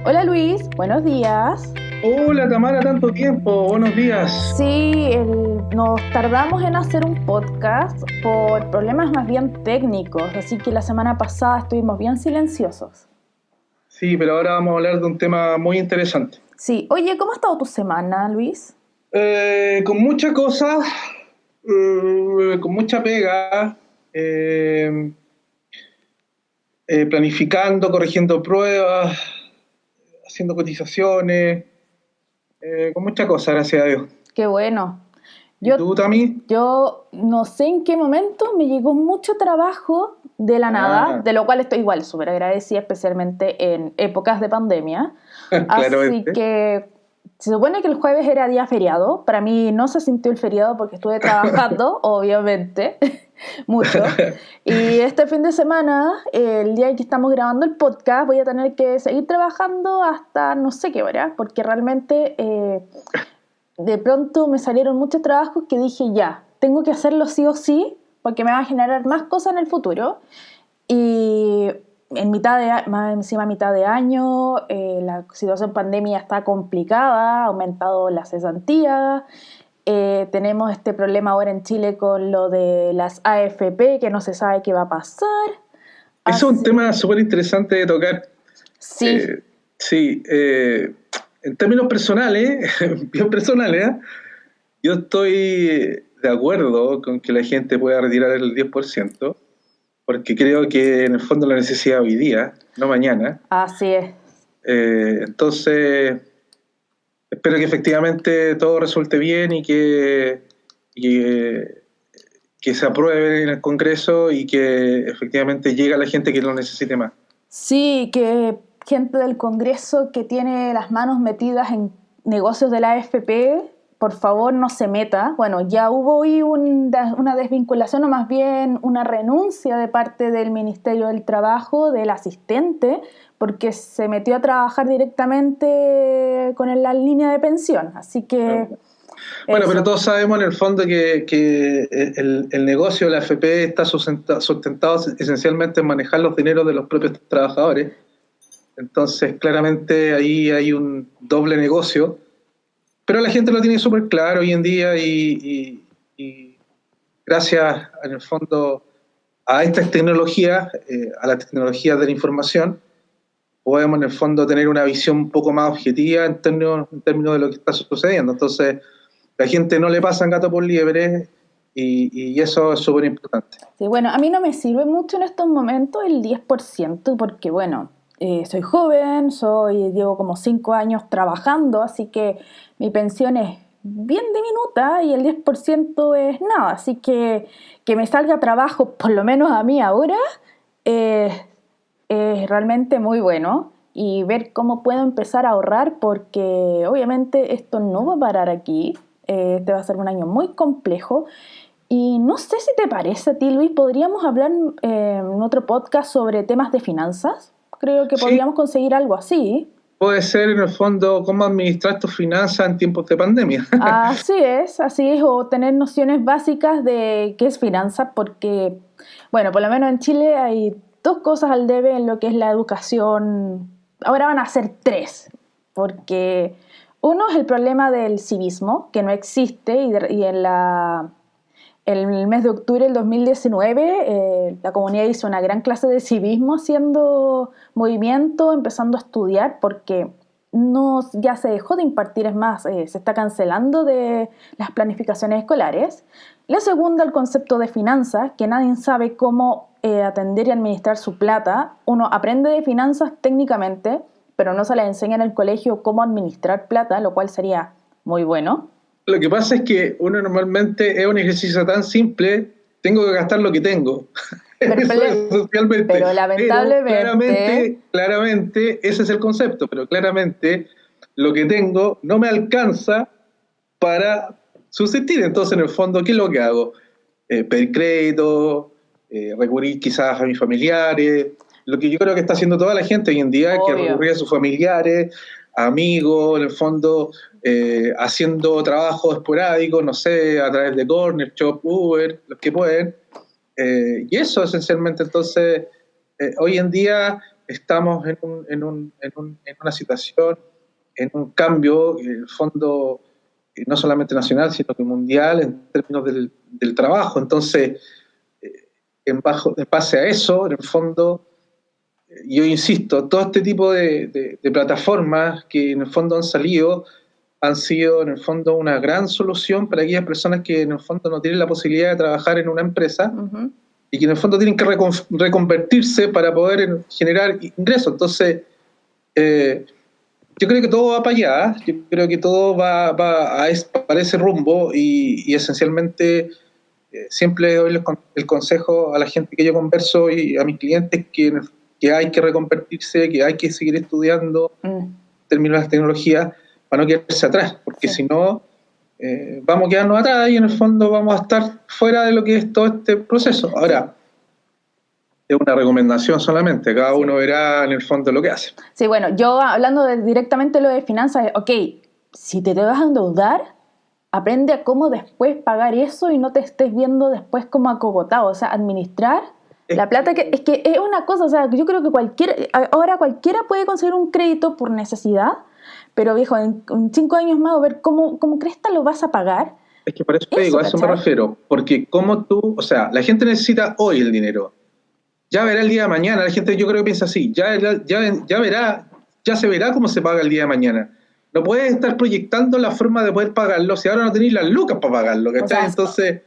Hola Luis, buenos días. Hola Tamara, tanto tiempo, buenos días. Sí, nos tardamos en hacer un podcast por problemas más bien técnicos, así que la semana pasada estuvimos bien silenciosos. Sí, pero ahora vamos a hablar de un tema muy interesante. Sí, oye, ¿cómo ha estado tu semana, Luis? Con mucha cosa, con mucha pega, planificando, corrigiendo pruebas, haciendo cotizaciones, con mucha cosa, gracias a Dios. Qué bueno. ¿Y Yo, tú, Tami? yo no sé en qué momento me llegó mucho trabajo de la nada, Ah, de lo cual estoy igual súper agradecida, especialmente en épocas de pandemia. Así claramente. que se supone que el jueves era día feriado. Para mí no se sintió el feriado porque estuve trabajando, obviamente, mucho. Y este fin de semana, el día en que estamos grabando el podcast, voy a tener que seguir trabajando hasta no sé qué hora, porque realmente de pronto me salieron muchos trabajos que dije ya, tengo que hacerlo sí o sí, porque me va a generar más cosas en el futuro. Y en más encima mitad de año, la situación pandemia está complicada, ha aumentado la cesantía, tenemos este problema ahora en Chile con lo de las AFP, que no se sabe qué va a pasar. Eso es un Así, tema súper interesante de tocar. sí, Eh, sí, en términos personales, bien personales, ¿eh? Yo estoy de acuerdo con que la gente pueda retirar el 10%, porque creo que en el fondo la necesidad hoy día, no mañana. así es. Entonces, espero que efectivamente todo resulte bien y que se apruebe en el Congreso y que efectivamente llegue a la gente que lo necesite más. Sí, que gente del Congreso que tiene las manos metidas en negocios de la AFP, por favor no se meta. Bueno, ya hubo hoy una desvinculación o más bien una renuncia de parte del Ministerio del Trabajo, del asistente, porque se metió a trabajar directamente con la línea de pensión. Así que Bueno, pero eso. todos sabemos en el fondo que el negocio de la AFP está sustentado esencialmente en manejar los dineros de los propios trabajadores. Entonces, claramente ahí hay un doble negocio, pero la gente lo tiene súper claro hoy en día y gracias, en el fondo, a estas tecnologías, a las tecnologías de la información, podemos en el fondo tener una visión un poco más objetiva en términos de lo que está sucediendo. Entonces, la gente no le pasan gato por liebre y eso es súper importante. Sí, bueno, a mí no me sirve mucho en estos momentos el 10% porque, bueno, soy joven, llevo como 5 años trabajando, así que mi pensión es bien diminuta y el 10% es nada. Así que me salga trabajo, por lo menos a mí ahora, eh, es realmente muy bueno. Y ver cómo puedo empezar a ahorrar, porque obviamente esto no va a parar aquí. Este va a ser un año muy complejo. Y no sé si te parece a ti, Luis, podríamos hablar en otro podcast sobre temas de finanzas. Creo que Sí, podríamos conseguir algo así. puede ser en el fondo cómo administrar tus finanzas en tiempos de pandemia. Así es, o tener nociones básicas de qué es finanzas, porque, bueno, por lo menos en Chile hay dos cosas al debe en lo que es la educación. Ahora van a ser tres, porque uno es el problema del civismo, que no existe, y en el mes de octubre del 2019, la comunidad hizo una gran clase de civismo haciendo movimiento, empezando a estudiar, porque no, ya se dejó de impartir, es más, se está cancelando de las planificaciones escolares. La segunda, el concepto de finanzas, que nadie sabe cómo atender y administrar su plata. Uno aprende de finanzas técnicamente, pero no se le enseña en el colegio cómo administrar plata, lo cual sería muy bueno. Lo que pasa es que uno normalmente es un ejercicio tan simple, tengo que gastar lo que tengo. Pero, Eso es esencialmente. pero Pero lamentablemente, claramente, ese es el concepto, pero claramente lo que tengo no me alcanza para subsistir. Entonces, en el fondo, ¿qué es lo que hago? Pedir crédito, recurrir quizás a mis familiares, lo que yo creo que está haciendo toda la gente hoy en día, que obvio. recurrir a sus familiares, amigos, en el fondo, haciendo trabajo esporádico, no sé, a través de Corner, Shop, Uber, los que pueden. Y eso esencialmente, entonces, hoy en día estamos en una situación, en un cambio, en el fondo, no solamente nacional, sino que mundial en términos del trabajo. Entonces, en base a eso, en el fondo, yo insisto, todo este tipo de plataformas que en el fondo han sido en el fondo una gran solución para aquellas personas que en el fondo no tienen la posibilidad de trabajar en una empresa y que en el fondo tienen que reconvertirse para poder generar ingresos. Entonces, yo creo que todo va para allá, yo creo que todo va para ese rumbo y esencialmente siempre doy el consejo a la gente que yo converso y a mis clientes que hay que reconvertirse, que hay que seguir estudiando en términos de las tecnologías para no quedarse atrás, porque si no vamos a quedarnos atrás y en el fondo vamos a estar fuera de lo que es todo este proceso. Ahora, es una recomendación solamente, cada uno verá en el fondo lo que hace. Sí, bueno, yo hablando directamente de lo de finanzas, ok, si te vas a endeudar, aprende a cómo después pagar eso y no te estés viendo después como acogotado, o sea, administrar la plata, es que es una cosa, o sea, yo creo que ahora cualquiera puede conseguir un crédito por necesidad, pero viejo, en 5 años más, a ver cómo cresta lo vas a pagar. Es que por eso te digo, a eso me refiero, porque como tú, o sea, la gente necesita hoy el dinero, ya verá el día de mañana, la gente yo creo que piensa así, ya se verá cómo se paga el día de mañana. No puedes estar proyectando la forma de poder pagarlo si ahora no tenéis las lucas para pagarlo, ¿cachai?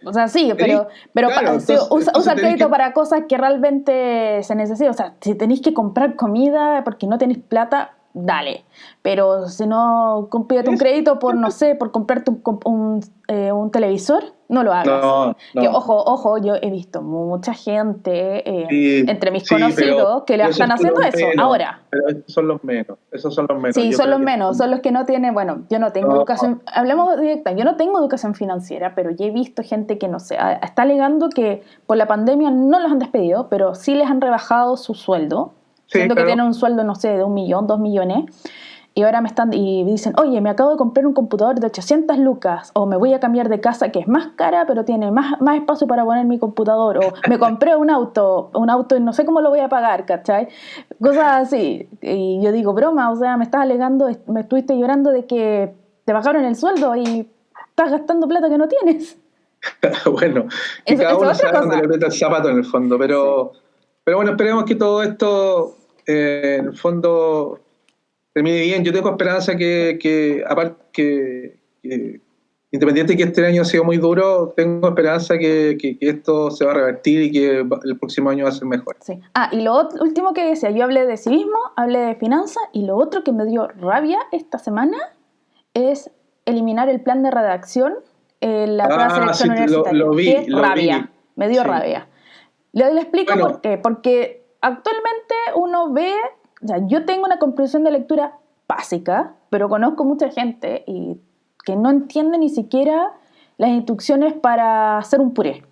O sea, sí, pero claro, usa el crédito para cosas que realmente se necesitan. O sea, si tenéis que comprar comida porque no tenéis plata, dale. Pero si no, pídete un crédito por, no sé, por comprarte un televisor, no lo hagas. No. Ojo, yo he visto mucha gente entre mis conocidos que le están haciendo eso ahora. Pero esos son los menos. Sí, son los menos, son los que no tienen, bueno, yo no tengo educación, hablemos directa, yo no tengo educación financiera, pero yo he visto gente que, no sé, está alegando que por la pandemia no los han despedido, pero sí les han rebajado su sueldo, siendo que tienen un sueldo, no sé, de 1 millón, 2 millones, y ahora y dicen, oye, me acabo de comprar un computador de 800 lucas, o me voy a cambiar de casa que es más cara, pero tiene más espacio para poner mi computador, o me compré un auto y no sé cómo lo voy a pagar, ¿cachai? Cosas así. Y yo digo, broma, o sea, me estás alegando, me estuviste llorando de que te bajaron el sueldo y estás gastando plata que no tienes. Bueno, y cada uno sabe dónde le aprieta el zapato en el fondo, pero bueno, esperemos que todo esto en el fondo termine bien. Yo tengo esperanza que independiente de que este año ha sido muy duro, tengo esperanza que esto se va a revertir y que el próximo año va a ser mejor. Sí. Y lo último que decía, yo hablé de civismo, hablé de finanzas, y lo otro que me dio rabia esta semana es eliminar el plan de redacción en la prueba de selección universitaria. Me dio rabia. Le explico por qué. Porque actualmente uno ve, o sea, yo tengo una comprensión de lectura básica, pero conozco mucha gente y que no entiende ni siquiera las instrucciones para hacer un puré.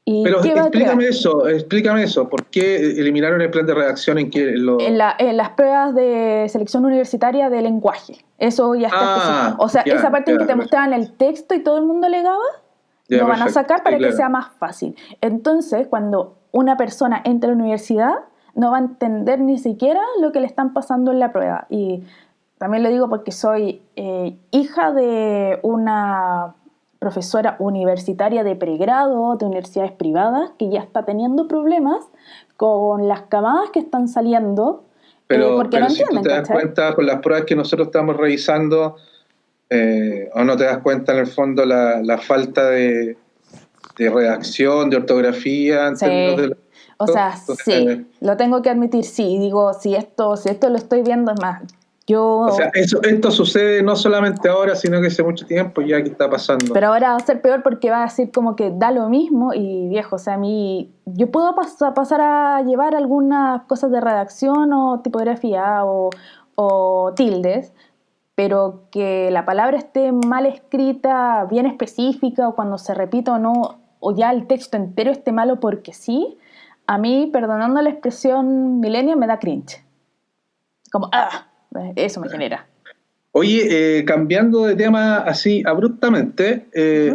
Pero explícame eso, ¿por qué eliminaron el plan de redacción en las pruebas de selección universitaria de lenguaje? Eso ya está específico. O sea, esa parte en que te mostraban el texto y todo el mundo legaba, lo van a sacar para que sea más fácil. Entonces, cuando una persona entra a la universidad, no va a entender ni siquiera lo que le están pasando en la prueba. Y también lo digo porque soy hija de una profesora universitaria de pregrado de universidades privadas que ya está teniendo problemas con las camadas que están saliendo porque no entienden. Si tú te das cuenta con las pruebas que nosotros estamos revisando, o no te das cuenta en el fondo la falta de redacción, de ortografía en términos de... O sea, sí, lo tengo que admitir, sí, digo, si esto lo estoy viendo, es más, O sea, esto sucede no solamente ahora, sino que hace mucho tiempo ya que está pasando. Pero ahora va a ser peor porque va a decir como que da lo mismo y viejo, o sea, yo puedo pasar a llevar algunas cosas de redacción o tipografía o tildes, pero que la palabra esté mal escrita, bien específica, o cuando se repita o no, o ya el texto entero esté malo porque sí, a mí, perdonando la expresión millennial, me da cringe. Como, eso me genera. Oye, cambiando de tema así abruptamente,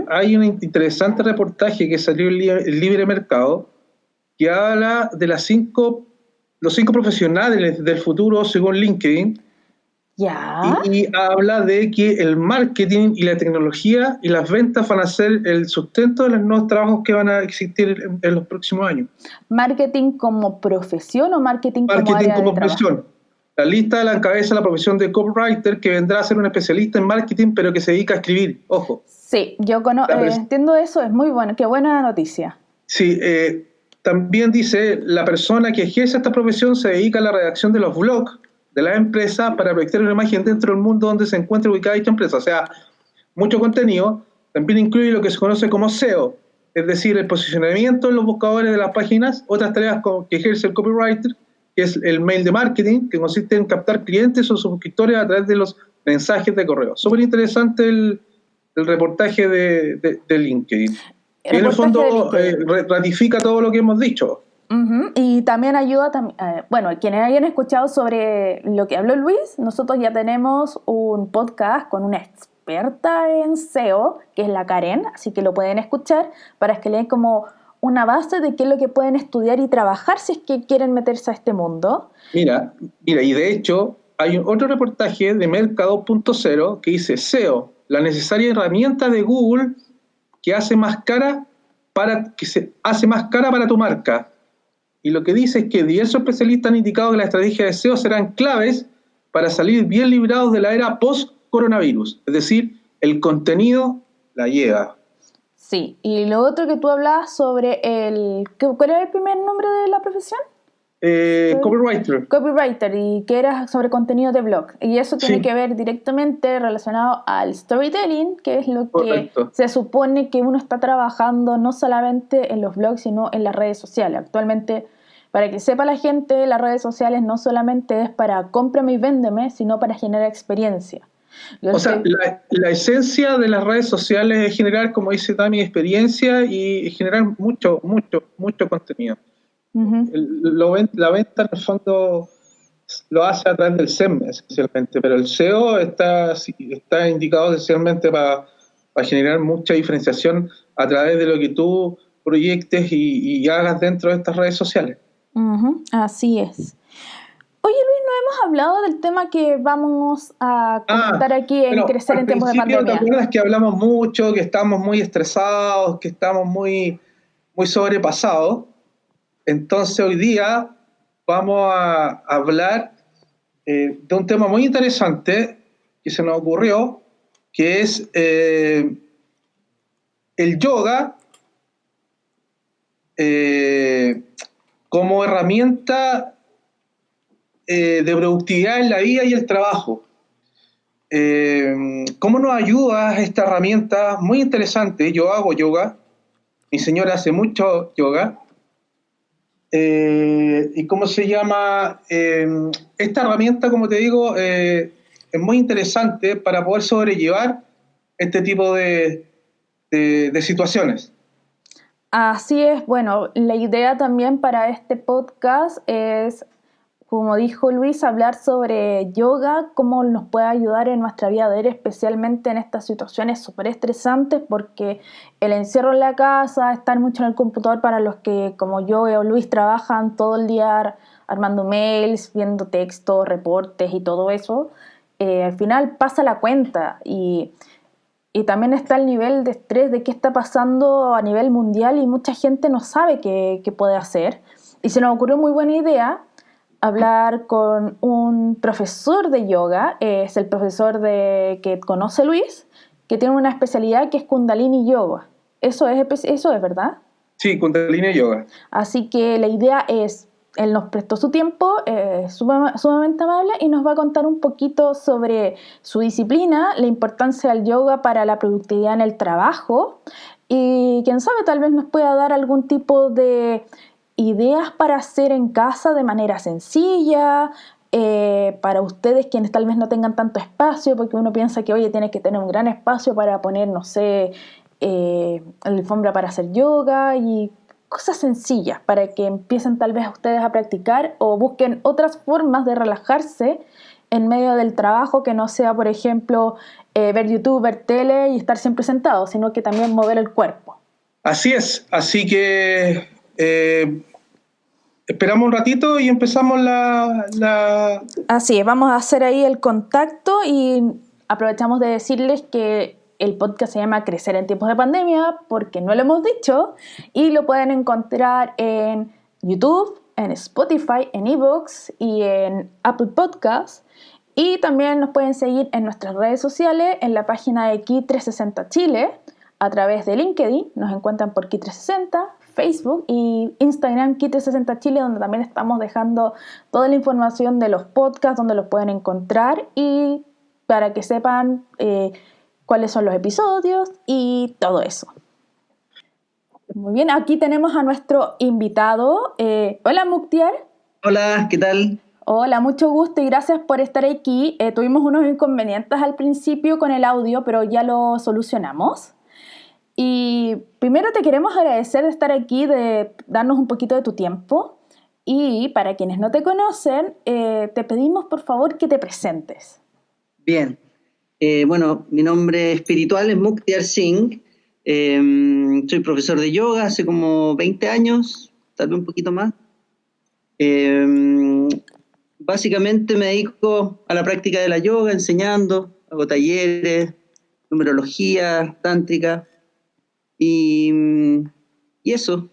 hay un interesante reportaje que salió en el Libre Mercado que habla de las 5 los 5 profesionales del futuro según LinkedIn. Ya. Y habla de que el marketing y la tecnología y las ventas van a ser el sustento de los nuevos trabajos que van a existir en los próximos años. ¿Marketing como profesión o marketing como Marketing área como de trabajo? profesión. La lista la encabeza la profesión de copywriter, que vendrá a ser un especialista en marketing, pero que se dedica a escribir. Ojo. Sí, yo entiendo eso, es muy bueno, qué buena noticia. Sí, también dice, la persona que ejerce esta profesión se dedica a la redacción de los blogs de la empresa para proyectar una imagen dentro del mundo donde se encuentra ubicada dicha empresa. O sea, mucho contenido. También incluye lo que se conoce como SEO, es decir, el posicionamiento en los buscadores de las páginas, otras tareas que ejerce el copywriter, que es el mail de marketing, que consiste en captar clientes o suscriptores a través de los mensajes de correo. Súper interesante el reportaje de LinkedIn. Y en el fondo ratifica todo lo que hemos dicho. Uh-huh. Y también ayuda, bueno, quienes hayan escuchado sobre lo que habló Luis, nosotros ya tenemos un podcast con una experta en SEO, que es la Karen, así que lo pueden escuchar para que le den como una base de qué es lo que pueden estudiar y trabajar si es que quieren meterse a este mundo. Mira, y de hecho hay otro reportaje de Mercado 2.0 que dice SEO, la necesaria herramienta de Google que se hace más cara para tu marca. Y lo que dice es que diversos especialistas han indicado que las estrategias de SEO serán claves para salir bien librados de la era post-coronavirus. Es decir, el contenido la lleva. Sí, y lo otro que tú hablabas sobre ¿cuál era el primer nombre de la profesión? Copywriter. Copywriter, y que era sobre contenido de blog. Y eso tiene Sí. que ver directamente relacionado al storytelling, que es lo Correcto. que se supone que uno está trabajando no solamente en los blogs, sino en las redes sociales. Actualmente, para que sepa la gente, las redes sociales no solamente es para cómprame y véndeme, sino para generar experiencia. O sea, la esencia de las redes sociales es generar, como dice Tami, experiencia y generar mucho contenido. Uh-huh. La venta en el fondo lo hace a través del SEM esencialmente, pero el SEO está indicado esencialmente para generar mucha diferenciación a través de lo que tú proyectes y hagas dentro de estas redes sociales. Uh-huh. Así es. Oye, Luis, no hemos hablado del tema que vamos a comentar aquí en Crecer en tiempos de pandemia. ¿Te acuerdas que hablamos mucho, que estamos muy estresados, que estamos muy sobrepasados? Entonces hoy día vamos a hablar de un tema muy interesante que se nos ocurrió, que es el yoga como herramienta de productividad en la vida y el trabajo. ¿Cómo nos ayuda esta herramienta? Muy interesante. Yo hago yoga, mi señora hace mucho yoga. ¿Y cómo se llama? Esta herramienta, como te digo, es muy interesante para poder sobrellevar este tipo de situaciones. Así es, bueno, la idea también para este podcast es, como dijo Luis, hablar sobre yoga, cómo nos puede ayudar en nuestra vida diaria, especialmente en estas situaciones súper estresantes, porque el encierro en la casa, estar mucho en el computador para los que, como yo o Luis, trabajan todo el día armando mails, viendo textos, reportes y todo eso, al final pasa la cuenta y también está el nivel de estrés de qué está pasando a nivel mundial y mucha gente no sabe qué puede hacer. Y se nos ocurrió muy buena idea hablar con un profesor de yoga, es el profesor que conoce Luis, que tiene una especialidad que es Kundalini Yoga. Eso es ¿verdad? Sí, Kundalini Yoga. Así que la idea es, él nos prestó su tiempo, sumamente amable, y nos va a contar un poquito sobre su disciplina, la importancia del yoga para la productividad en el trabajo, y quién sabe, tal vez nos pueda dar algún tipo de ideas para hacer en casa de manera sencilla, para ustedes quienes tal vez no tengan tanto espacio, porque uno piensa que, oye, tienes que tener un gran espacio para poner, no sé, alfombra para hacer yoga y cosas sencillas para que empiecen tal vez ustedes a practicar o busquen otras formas de relajarse en medio del trabajo, que no sea, por ejemplo, ver YouTube, ver tele y estar siempre sentado, sino que también mover el cuerpo. Así es, así que esperamos un ratito y empezamos Así es, vamos a hacer ahí el contacto y aprovechamos de decirles que el podcast se llama Crecer en tiempos de pandemia porque no lo hemos dicho y lo pueden encontrar en YouTube, en Spotify, en iVoox y en Apple Podcasts. Y también nos pueden seguir en nuestras redes sociales, en la página de Ki360 Chile, a través de LinkedIn, nos encuentran por Ki360, Facebook y Instagram Ki360 Chile, donde también estamos dejando toda la información de los podcasts, donde los pueden encontrar y para que sepan cuáles son los episodios y todo eso. Muy bien, aquí tenemos a nuestro invitado. Hola, Mukhtiar. Hola, ¿qué tal? Hola, mucho gusto y gracias por estar aquí. Tuvimos unos inconvenientes al principio con el audio, pero ya lo solucionamos. Y primero te queremos agradecer de estar aquí, de darnos un poquito de tu tiempo. Y para quienes no te conocen, te pedimos por favor que te presentes. Bien. Bueno, mi nombre espiritual es Mukhtiar Singh. Soy profesor de yoga hace como 20 años, tal vez un poquito más. Básicamente me dedico a la práctica de la yoga, enseñando, hago talleres, numerología, tántrica y eso.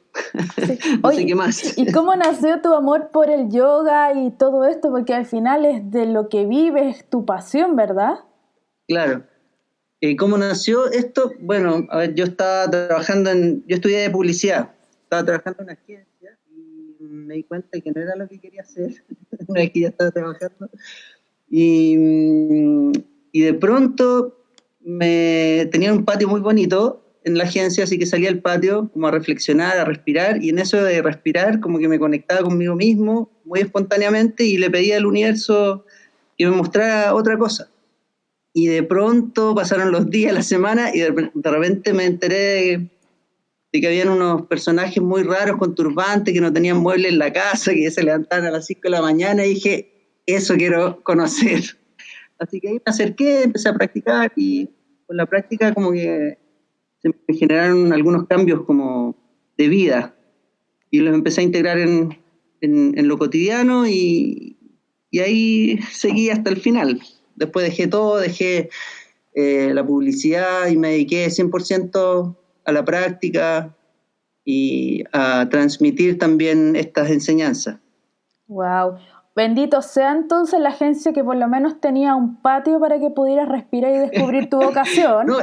Sí. No Oye, sé qué más. ¿y cómo nació tu amor por el yoga y todo esto? Porque al final es de lo que vives, tu pasión, ¿verdad? Claro. ¿Cómo nació esto? Bueno, a ver, yo estudié publicidad, estaba trabajando en una agencia y me di cuenta que no era lo que quería hacer, una vez que ya estaba trabajando. Y de pronto tenía un patio muy bonito en la agencia, así que salí al patio como a reflexionar, a respirar, y en eso de respirar como que me conectaba conmigo mismo muy espontáneamente y le pedía al universo que me mostrara otra cosa. Y de pronto pasaron los días, la semana, y de repente me enteré de que habían unos personajes muy raros con turbantes, que no tenían muebles en la casa, que se levantaban a las 5 de la mañana, y dije, eso quiero conocer. Así que ahí me acerqué, empecé a practicar, y con la práctica como que se me generaron algunos cambios como de vida, y los empecé a integrar en lo cotidiano, y ahí seguí hasta el final. Después dejé todo, dejé la publicidad y me dediqué 100% a la práctica y a transmitir también estas enseñanzas. Wow. Bendito sea entonces la agencia que por lo menos tenía un patio para que pudieras respirar y descubrir tu vocación. No,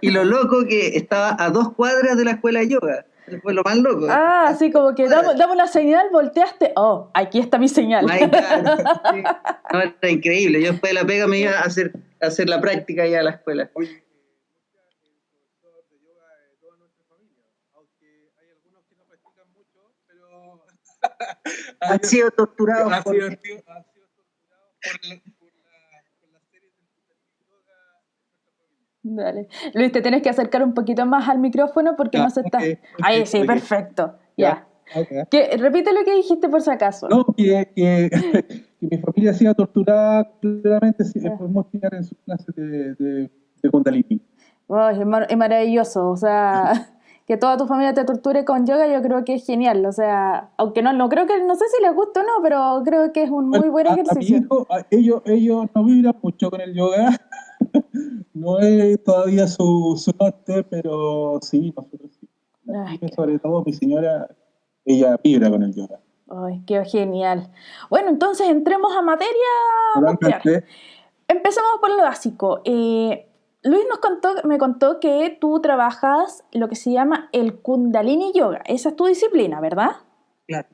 y lo loco que estaba a 2 cuadras de la escuela de yoga. Fue lo más loco. Ah, así como que dame una señal, volteaste. Oh, aquí está mi señal. My God, sí. No, era increíble. Yo después de la pega me iba a hacer la práctica ya a la escuela. Oye, el profesor de yoga de toda nuestra familia, aunque hay algunos que no practican mucho, pero Han sido torturados. ha sido torturado por las series del yoga de nuestra familia. Dale. Luis, te tienes que acercar un poquito más al micrófono porque no se está. Ahí sí, perfecto. Ya. Okay. Repite lo que dijiste por si acaso. No, que mi familia ha sido torturada completamente por mostrar en sus clases de Kundalini. Oh, es maravilloso. O sea, que toda tu familia te torture con yoga, yo creo que es genial. O sea, aunque no creo que, no sé si les gusta o no, pero creo que es un muy buen ejercicio. A mi hijo, ellos no vibran mucho con el yoga. No es todavía su norte, pero sí, nosotros sí. Sobre todo mi señora, ella vibra con el yoga. Ay, qué genial. Bueno, entonces entremos a materia. Empecemos por lo básico. Luis me contó que tú trabajas lo que se llama el Kundalini Yoga. Esa es tu disciplina, ¿verdad? Claro.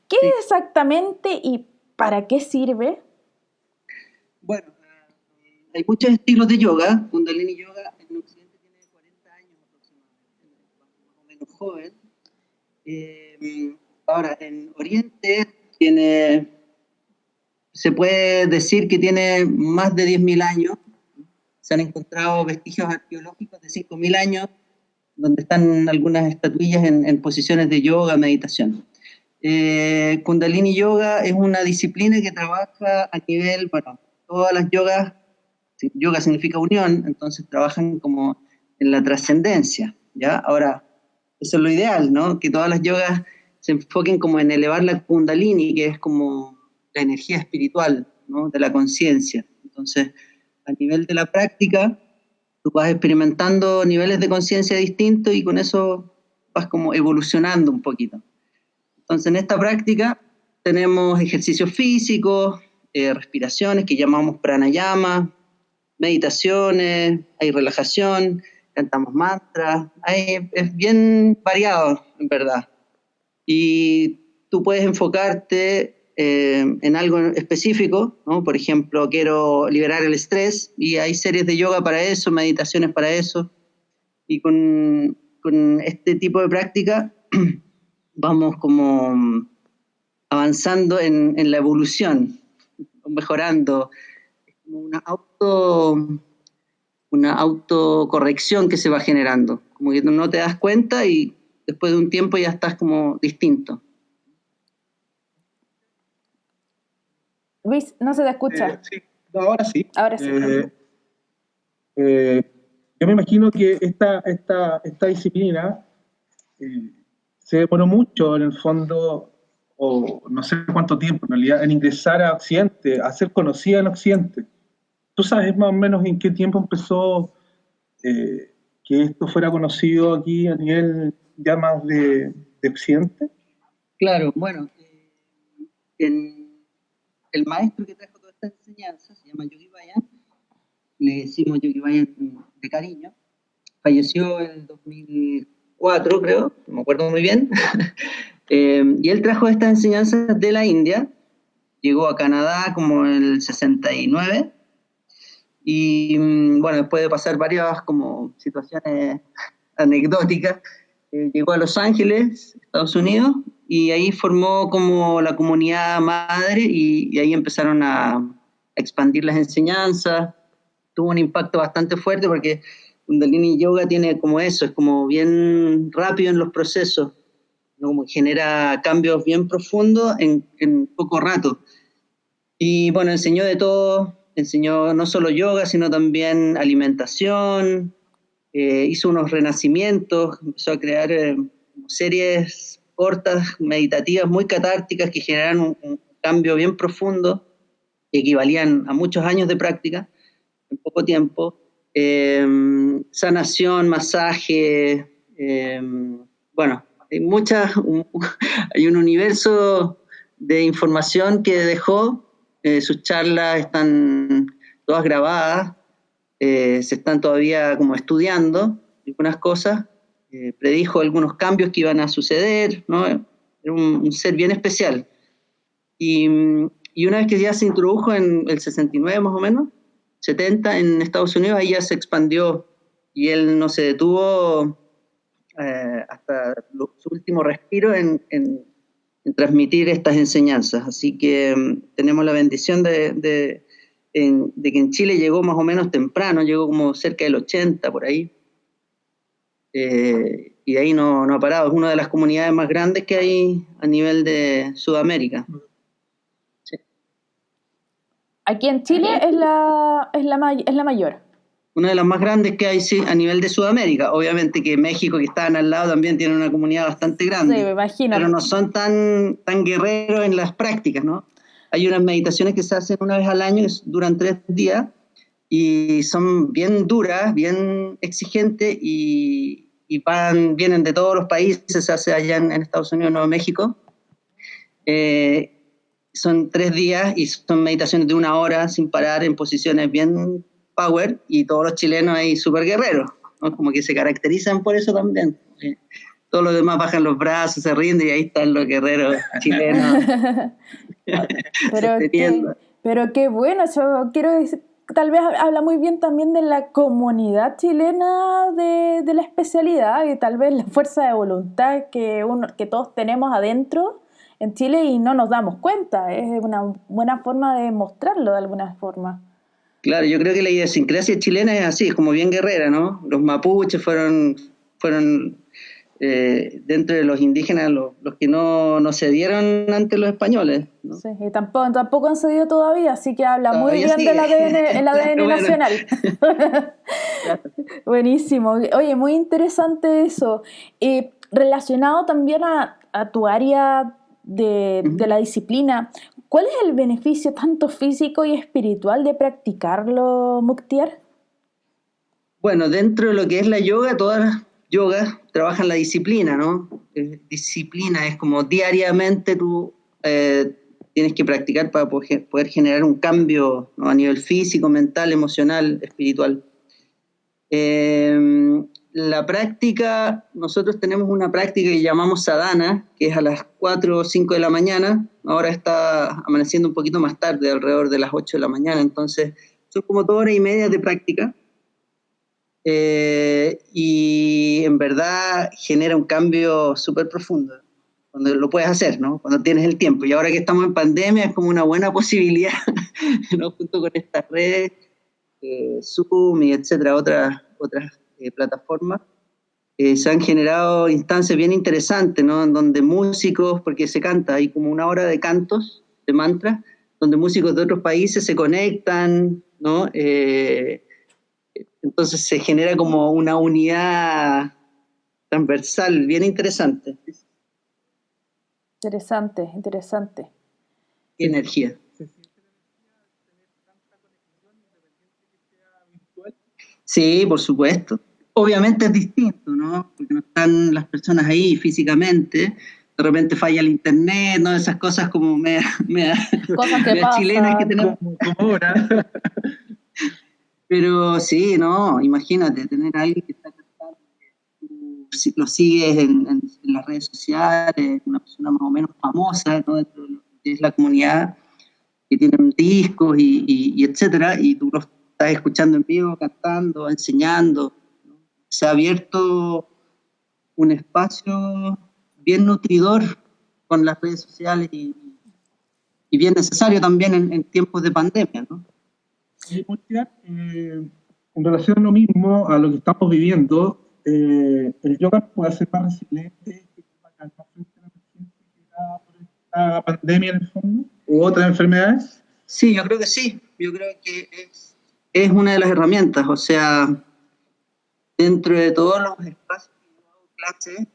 ¿Qué es exactamente y para qué sirve? Bueno, hay muchos estilos de yoga. Kundalini Yoga en Occidente tiene 40 años aproximadamente, más o menos joven. Ahora, en Oriente se puede decir que tiene más de 10.000 años. Se han encontrado vestigios arqueológicos de 5.000 años, donde están algunas estatuillas en posiciones de yoga, meditación. Kundalini Yoga es una disciplina que trabaja a nivel, bueno, todas las yogas, yoga significa unión, entonces trabajan como en la trascendencia, ¿ya? Ahora, eso es lo ideal, ¿no? Que todas las yogas se enfoquen como en elevar la Kundalini, que es como la energía espiritual, ¿no? De la conciencia. Entonces, a nivel de la práctica, tú vas experimentando niveles de conciencia distintos y con eso vas como evolucionando un poquito. Entonces, en esta práctica tenemos ejercicios físicos, respiraciones que llamamos pranayama, meditaciones, hay relajación, cantamos mantras, es bien variado, en verdad. Y tú puedes enfocarte en algo específico, ¿no? Por ejemplo, quiero liberar el estrés y hay series de yoga para eso, meditaciones para eso. Y con este tipo de práctica vamos como avanzando en la evolución, mejorando. Es como una autocorrección que se va generando. Como que no te das cuenta y después de un tiempo ya estás como distinto. Luis, no se te escucha. Sí, no, ahora sí. Ahora sí. Yo me imagino que esta disciplina se demoró mucho en el fondo, o no sé cuánto tiempo en realidad, en ingresar a Occidente, a ser conocida en Occidente. ¿Tú sabes más o menos en qué tiempo empezó que esto fuera conocido aquí a nivel ya más de Occidente? Claro, bueno, el maestro que trajo toda esta enseñanza se llama Yogi Bayan, le decimos Yogi Bayan de cariño, falleció en 2004, creo, no me acuerdo muy bien, y él trajo estas enseñanzas de la India, llegó a Canadá como en el 69, y bueno, después de pasar varias como situaciones anecdóticas, llegó a Los Ángeles, Estados Unidos, y ahí formó como la comunidad madre y ahí empezaron a expandir las enseñanzas. Tuvo un impacto bastante fuerte porque Kundalini Yoga tiene como eso, es como bien rápido en los procesos, ¿no? Como genera cambios bien profundos en poco rato. Y bueno, enseñó de todo, enseñó no solo yoga, sino también alimentación, hizo unos renacimientos, empezó a crear series cortas, meditativas, muy catárticas, que generaron un cambio bien profundo, que equivalían a muchos años de práctica, en poco tiempo. Sanación, masaje, bueno, hay hay un universo de información que dejó, sus charlas están todas grabadas, se están todavía como estudiando algunas cosas, predijo algunos cambios que iban a suceder, ¿no? Era un ser bien especial. Y una vez que ya se introdujo en el 69 más o menos, 70 en Estados Unidos, ahí ya se expandió y él no se detuvo hasta su último respiro en transmitir estas enseñanzas. Así que tenemos la bendición de que en Chile llegó más o menos temprano, llegó como cerca del 80 por ahí, y de ahí no ha parado. Es una de las comunidades más grandes que hay a nivel de Sudamérica. Sí. Aquí en Chile es la mayor. Una de las más grandes que hay, sí, a nivel de Sudamérica. Obviamente que México, que estaban al lado, también tiene una comunidad bastante grande. Sí, me imagino. Pero no son tan guerreros en las prácticas, ¿no? Hay unas meditaciones que se hacen una vez al año, duran 3 días, y son bien duras, bien exigentes, y vienen de todos los países, se hace allá en Estados Unidos, Nuevo México. Son 3 días y son meditaciones de 1 hora sin parar en posiciones bien power, y todos los chilenos ahí súper guerreros, ¿no? Como que se caracterizan por eso también. Todos los demás bajan los brazos, se rinden, y ahí están los guerreros chilenos. pero qué bueno, yo quiero decir, tal vez habla muy bien también de la comunidad chilena de la especialidad, y tal vez la fuerza de voluntad que todos tenemos adentro en Chile y no nos damos cuenta. Es una buena forma de mostrarlo de alguna forma. Claro, yo creo que la idiosincrasia chilena es así, es como bien guerrera, ¿no? Los mapuches fueron dentro de los indígenas los que no cedieron ante los españoles, ¿no? Sí, y tampoco han cedido todavía, así que habla muy bien sigue. del ADN Bueno. nacional. Buenísimo. Oye, muy interesante eso. Relacionado también a a tu área de la disciplina, ¿cuál es el beneficio tanto físico y espiritual de practicarlo, Muktiar? Bueno, dentro de lo que es la yoga, todas las yogas trabajan la disciplina, ¿no? Disciplina es como diariamente tú tienes que practicar para poder generar un cambio, ¿no? A nivel físico, mental, emocional, espiritual. La práctica, nosotros tenemos una práctica que llamamos sadhana, que es a las 4 o 5 de la mañana. Ahora está amaneciendo un poquito más tarde, alrededor de las 8 de la mañana, entonces son como 2 horas y media de práctica. Y en verdad genera un cambio súper profundo cuando lo puedes hacer, ¿no? Cuando tienes el tiempo. Y ahora que estamos en pandemia es como una buena posibilidad, ¿no? Junto con estas redes, Zoom y etcétera, otras plataformas, se han generado instancias bien interesantes, ¿no? En donde músicos, porque se canta, hay como una hora de cantos, de mantras, donde músicos de otros países se conectan, ¿no? Entonces se genera como una unidad transversal bien interesante. Interesante. Y energía. Sí, por supuesto. Obviamente es distinto, ¿no? Porque no están las personas ahí físicamente. De repente falla el internet, ¿no? Esas cosas como cosas que pasan, chilenas que tenemos. Como ahora. Pero sí, no, imagínate tener a alguien que está cantando, tú lo sigues en las redes sociales, una persona más o menos famosa, ¿no? Dentro de lo que es la comunidad, que tienen discos y etcétera, y tú lo estás escuchando en vivo, cantando, enseñando, ¿no? Se ha abierto un espacio bien nutridor con las redes sociales y bien necesario también en tiempos de pandemia, ¿no? En relación a lo mismo, a lo que estamos viviendo, el yoga puede ser más resiliente para calmar frente a la emergencia que da por esta pandemia en el fondo, u otras enfermedades. Sí, yo creo que sí. Yo creo que es una de las herramientas. O sea, dentro de todos los espacios que yo hago clases,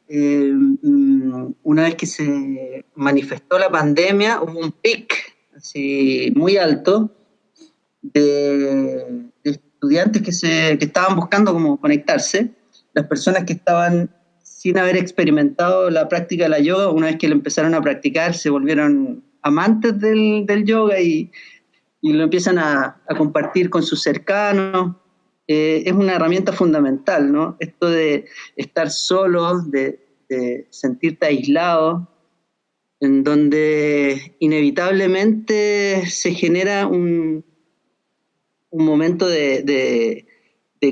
una vez que se manifestó la pandemia, hubo un pic así muy alto de estudiantes que estaban buscando cómo conectarse. Las personas que estaban sin haber experimentado la práctica de la yoga, una vez que lo empezaron a practicar, se volvieron amantes del yoga y lo empiezan a compartir con sus cercanos. Es una herramienta fundamental, ¿no? Esto de estar solo, de sentirte aislado, en donde inevitablemente se genera un momento de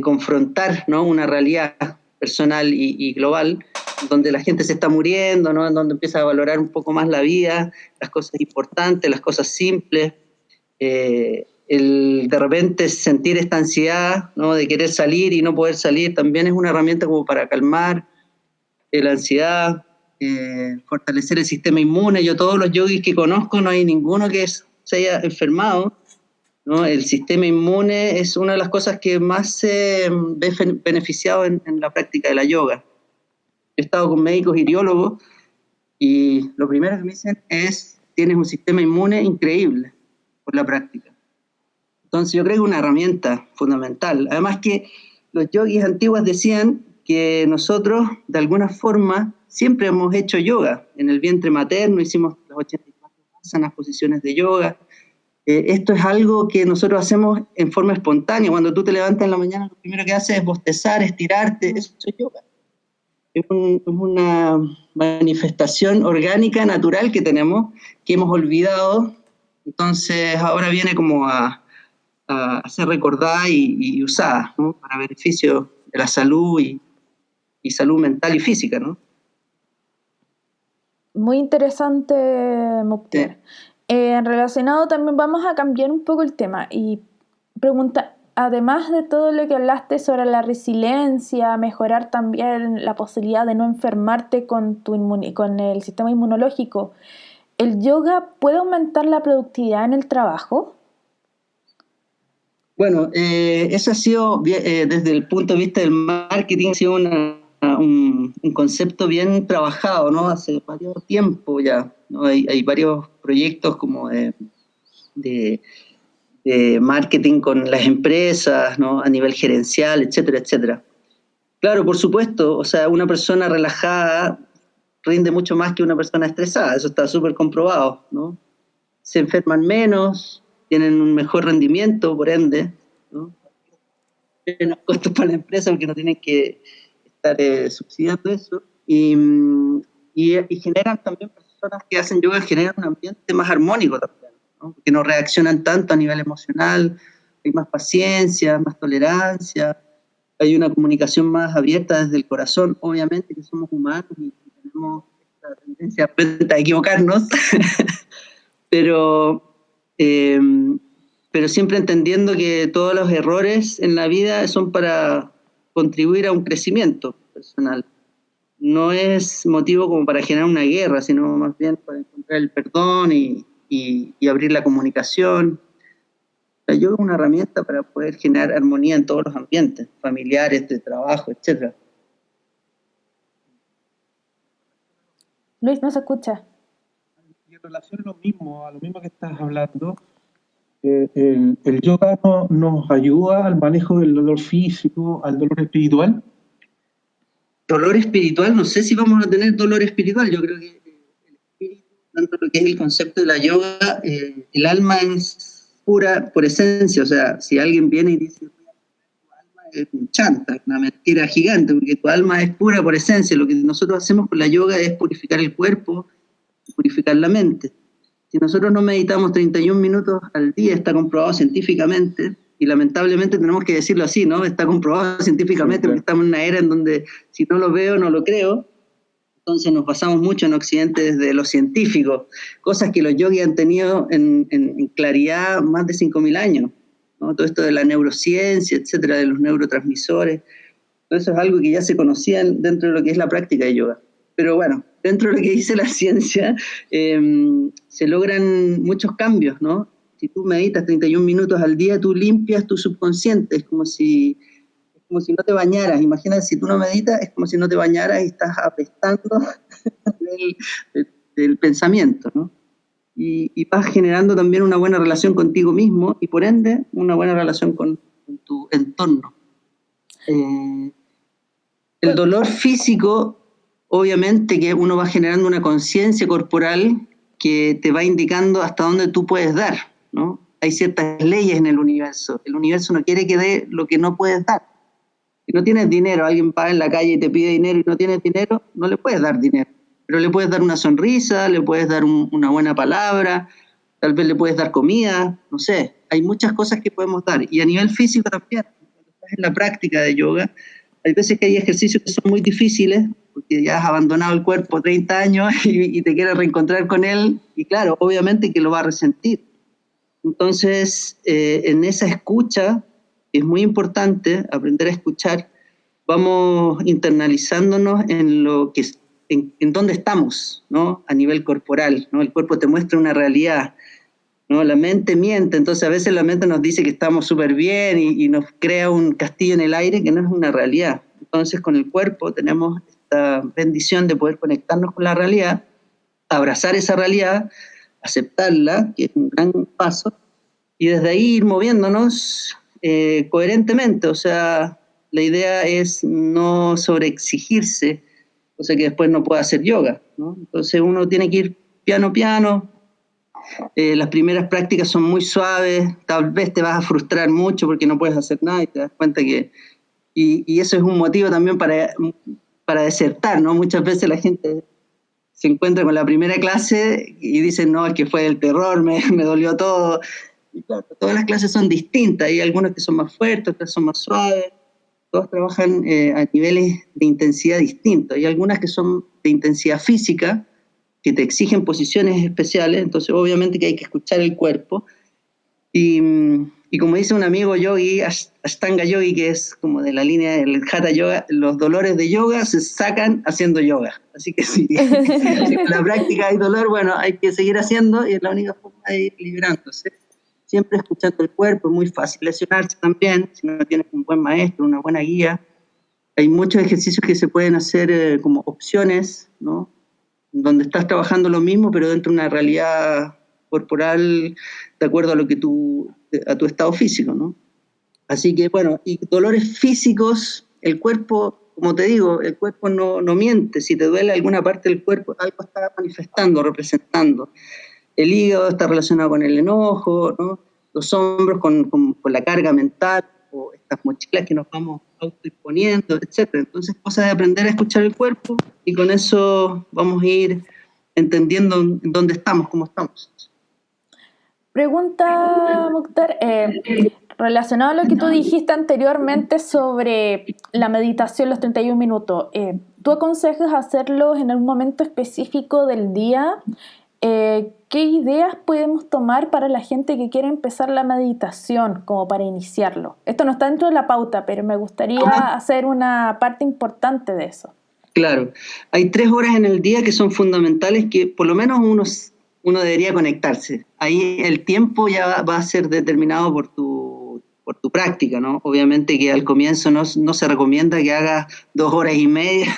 confrontar, ¿no? Una realidad personal y global, donde la gente se está muriendo, ¿no? En donde empieza a valorar un poco más la vida, las cosas importantes, las cosas simples. El de repente sentir esta ansiedad, ¿no? De querer salir y no poder salir también es una herramienta como para calmar la ansiedad, fortalecer el sistema inmune. Yo todos los yogis que conozco no hay ninguno que se haya enfermado, ¿no? El sistema inmune es una de las cosas que más se ve beneficiado en la práctica de la yoga. He estado con médicos iriólogos y lo primero que me dicen es: tienes un sistema inmune increíble por la práctica. Entonces yo creo que es una herramienta fundamental. Además que los yogis antiguos decían que nosotros, de alguna forma, siempre hemos hecho yoga. En el vientre materno hicimos las 84 asanas, posiciones de yoga. Esto es algo que nosotros hacemos en forma espontánea. Cuando tú te levantas en la mañana, lo primero que haces es bostezar, estirarte. Eso es yoga. Es una manifestación orgánica, natural que tenemos, que hemos olvidado. Entonces ahora viene como a ser recordada y usada, ¿no? Para beneficio de la salud y salud mental y física, ¿no? Muy interesante, Muktiar. Relacionado también, vamos a cambiar un poco el tema y pregunta, además de todo lo que hablaste sobre la resiliencia, mejorar también la posibilidad de no enfermarte con el sistema inmunológico, ¿el yoga puede aumentar la productividad en el trabajo? Bueno, eso ha sido, desde el punto de vista del marketing, ha sido un concepto bien trabajado, ¿no? Hace varios tiempo ya, ¿no? Hay varios proyectos como de marketing con las empresas, ¿no? A nivel gerencial, etcétera, etcétera. Claro, por supuesto, o sea, una persona relajada rinde mucho más que una persona estresada, eso está súper comprobado, ¿no? Se enferman menos, tienen un mejor rendimiento, por ende, ¿no? Menos costos para la empresa porque no tienen que estar subsidiando eso. Y generan también, personas que hacen yoga generan un ambiente más armónico también, ¿no? Porque no reaccionan tanto a nivel emocional, hay más paciencia, más tolerancia, hay una comunicación más abierta desde el corazón, obviamente que somos humanos y tenemos esta tendencia a equivocarnos, pero, pero siempre entendiendo que todos los errores en la vida son para contribuir a un crecimiento personal. No es motivo como para generar una guerra, sino más bien para encontrar el perdón y abrir la comunicación. La yoga es una herramienta para poder generar armonía en todos los ambientes, familiares, de trabajo, etc. Luis, no se escucha. Y en relación a lo mismo que estás hablando, el yoga nos ayuda al manejo del dolor físico, al dolor espiritual. Dolor espiritual, no sé si vamos a tener dolor espiritual, yo creo que el espíritu, tanto lo que es el concepto de la yoga, el alma es pura por esencia, o sea, si alguien viene y dice tu alma es un chanta, una mentira gigante, porque tu alma es pura por esencia, lo que nosotros hacemos con la yoga es purificar el cuerpo, purificar la mente. Si nosotros no meditamos 31 minutos al día, está comprobado científicamente, y lamentablemente tenemos que decirlo así, ¿no? Está comprobado científicamente, sí, claro, porque estamos en una era en donde si no lo veo, no lo creo. Entonces nos basamos mucho en Occidente desde lo científico, cosas que los yogis han tenido en claridad más de 5.000 años, ¿no? Todo esto de la neurociencia, etcétera, de los neurotransmisores, todo eso es algo que ya se conocía dentro de lo que es la práctica de yoga. Pero bueno, dentro de lo que dice la ciencia, se logran muchos cambios, ¿no? Si tú meditas 31 minutos al día, tú limpias tu subconsciente, es como si no te bañaras. Imagínate, si tú no meditas, es como si no te bañaras y estás apestando del pensamiento, ¿no? Y vas generando también una buena relación contigo mismo y por ende una buena relación con tu entorno. El dolor físico, obviamente que uno va generando una conciencia corporal que te va indicando hasta dónde tú puedes dar, ¿no? Hay ciertas leyes en el universo no quiere que dé lo que no puedes dar. Si no tienes dinero, alguien va en la calle y te pide dinero y no tienes dinero, no le puedes dar dinero, pero le puedes dar una sonrisa, le puedes dar una buena palabra, tal vez le puedes dar comida, no sé, hay muchas cosas que podemos dar, y a nivel físico también, cuando estás en la práctica de yoga, hay veces que hay ejercicios que son muy difíciles, porque ya has abandonado el cuerpo 30 años y te quieres reencontrar con él, y claro, obviamente que lo va a resentir. Entonces, en esa escucha, es muy importante aprender a escuchar, vamos internalizándonos en lo que en dónde estamos, ¿no? A nivel corporal, ¿no? El cuerpo te muestra una realidad, ¿no? La mente miente, entonces a veces la mente nos dice que estamos súper bien y nos crea un castillo en el aire que no es una realidad. Entonces con el cuerpo tenemos esta bendición de poder conectarnos con la realidad, abrazar esa realidad, aceptarla, que es un gran paso, y desde ahí ir moviéndonos coherentemente. O sea, la idea es no sobreexigirse, cosa que después no pueda hacer yoga, ¿no? Entonces uno tiene que ir piano a piano. Las primeras prácticas son muy suaves, tal vez te vas a frustrar mucho porque no puedes hacer nada y te das cuenta que... Y eso es un motivo también para desertar, ¿no? Muchas veces la gente se encuentra con la primera clase y dicen, no, es que fue el terror, me dolió todo. Y claro, todas las clases son distintas, hay algunas que son más fuertes, otras son más suaves, todos trabajan a niveles de intensidad distintos, hay algunas que son de intensidad física, que te exigen posiciones especiales, entonces obviamente que hay que escuchar el cuerpo, y como dice un amigo yogi, Ashtanga Yogi, que es como de la línea del Hatha Yoga, los dolores de yoga se sacan haciendo yoga. Así que si en la práctica hay dolor, bueno, hay que seguir haciendo y es la única forma de ir liberándose. Siempre escuchando el cuerpo, es muy fácil lesionarse también, si no tienes un buen maestro, una buena guía. Hay muchos ejercicios que se pueden hacer como opciones, ¿no? Donde estás trabajando lo mismo, pero dentro de una realidad corporal de acuerdo a lo que a tu estado físico, ¿no? Así que, bueno, y dolores físicos, el cuerpo, como te digo, el cuerpo no miente. Si te duele alguna parte del cuerpo, algo está manifestando, representando. El hígado está relacionado con el enojo, ¿no? Los hombros con la carga mental, o estas mochilas que nos vamos autoimponiendo, etc. Entonces, cosa de aprender a escuchar el cuerpo, y con eso vamos a ir entendiendo en dónde estamos, cómo estamos. Pregunta, Mukhtar, relacionado a lo que tú dijiste anteriormente sobre la meditación, los 31 minutos, ¿tú aconsejas hacerlo en algún momento específico del día? ¿Qué ideas podemos tomar para la gente que quiere empezar la meditación, como para iniciarlo? Esto no está dentro de la pauta, pero me gustaría hacer una parte importante de eso. Claro, hay 3 horas en el día que son fundamentales, que por lo menos uno debería conectarse. Ahí el tiempo ya va a ser determinado por tu práctica, ¿no? Obviamente que al comienzo no se recomienda que hagas 2 horas y media,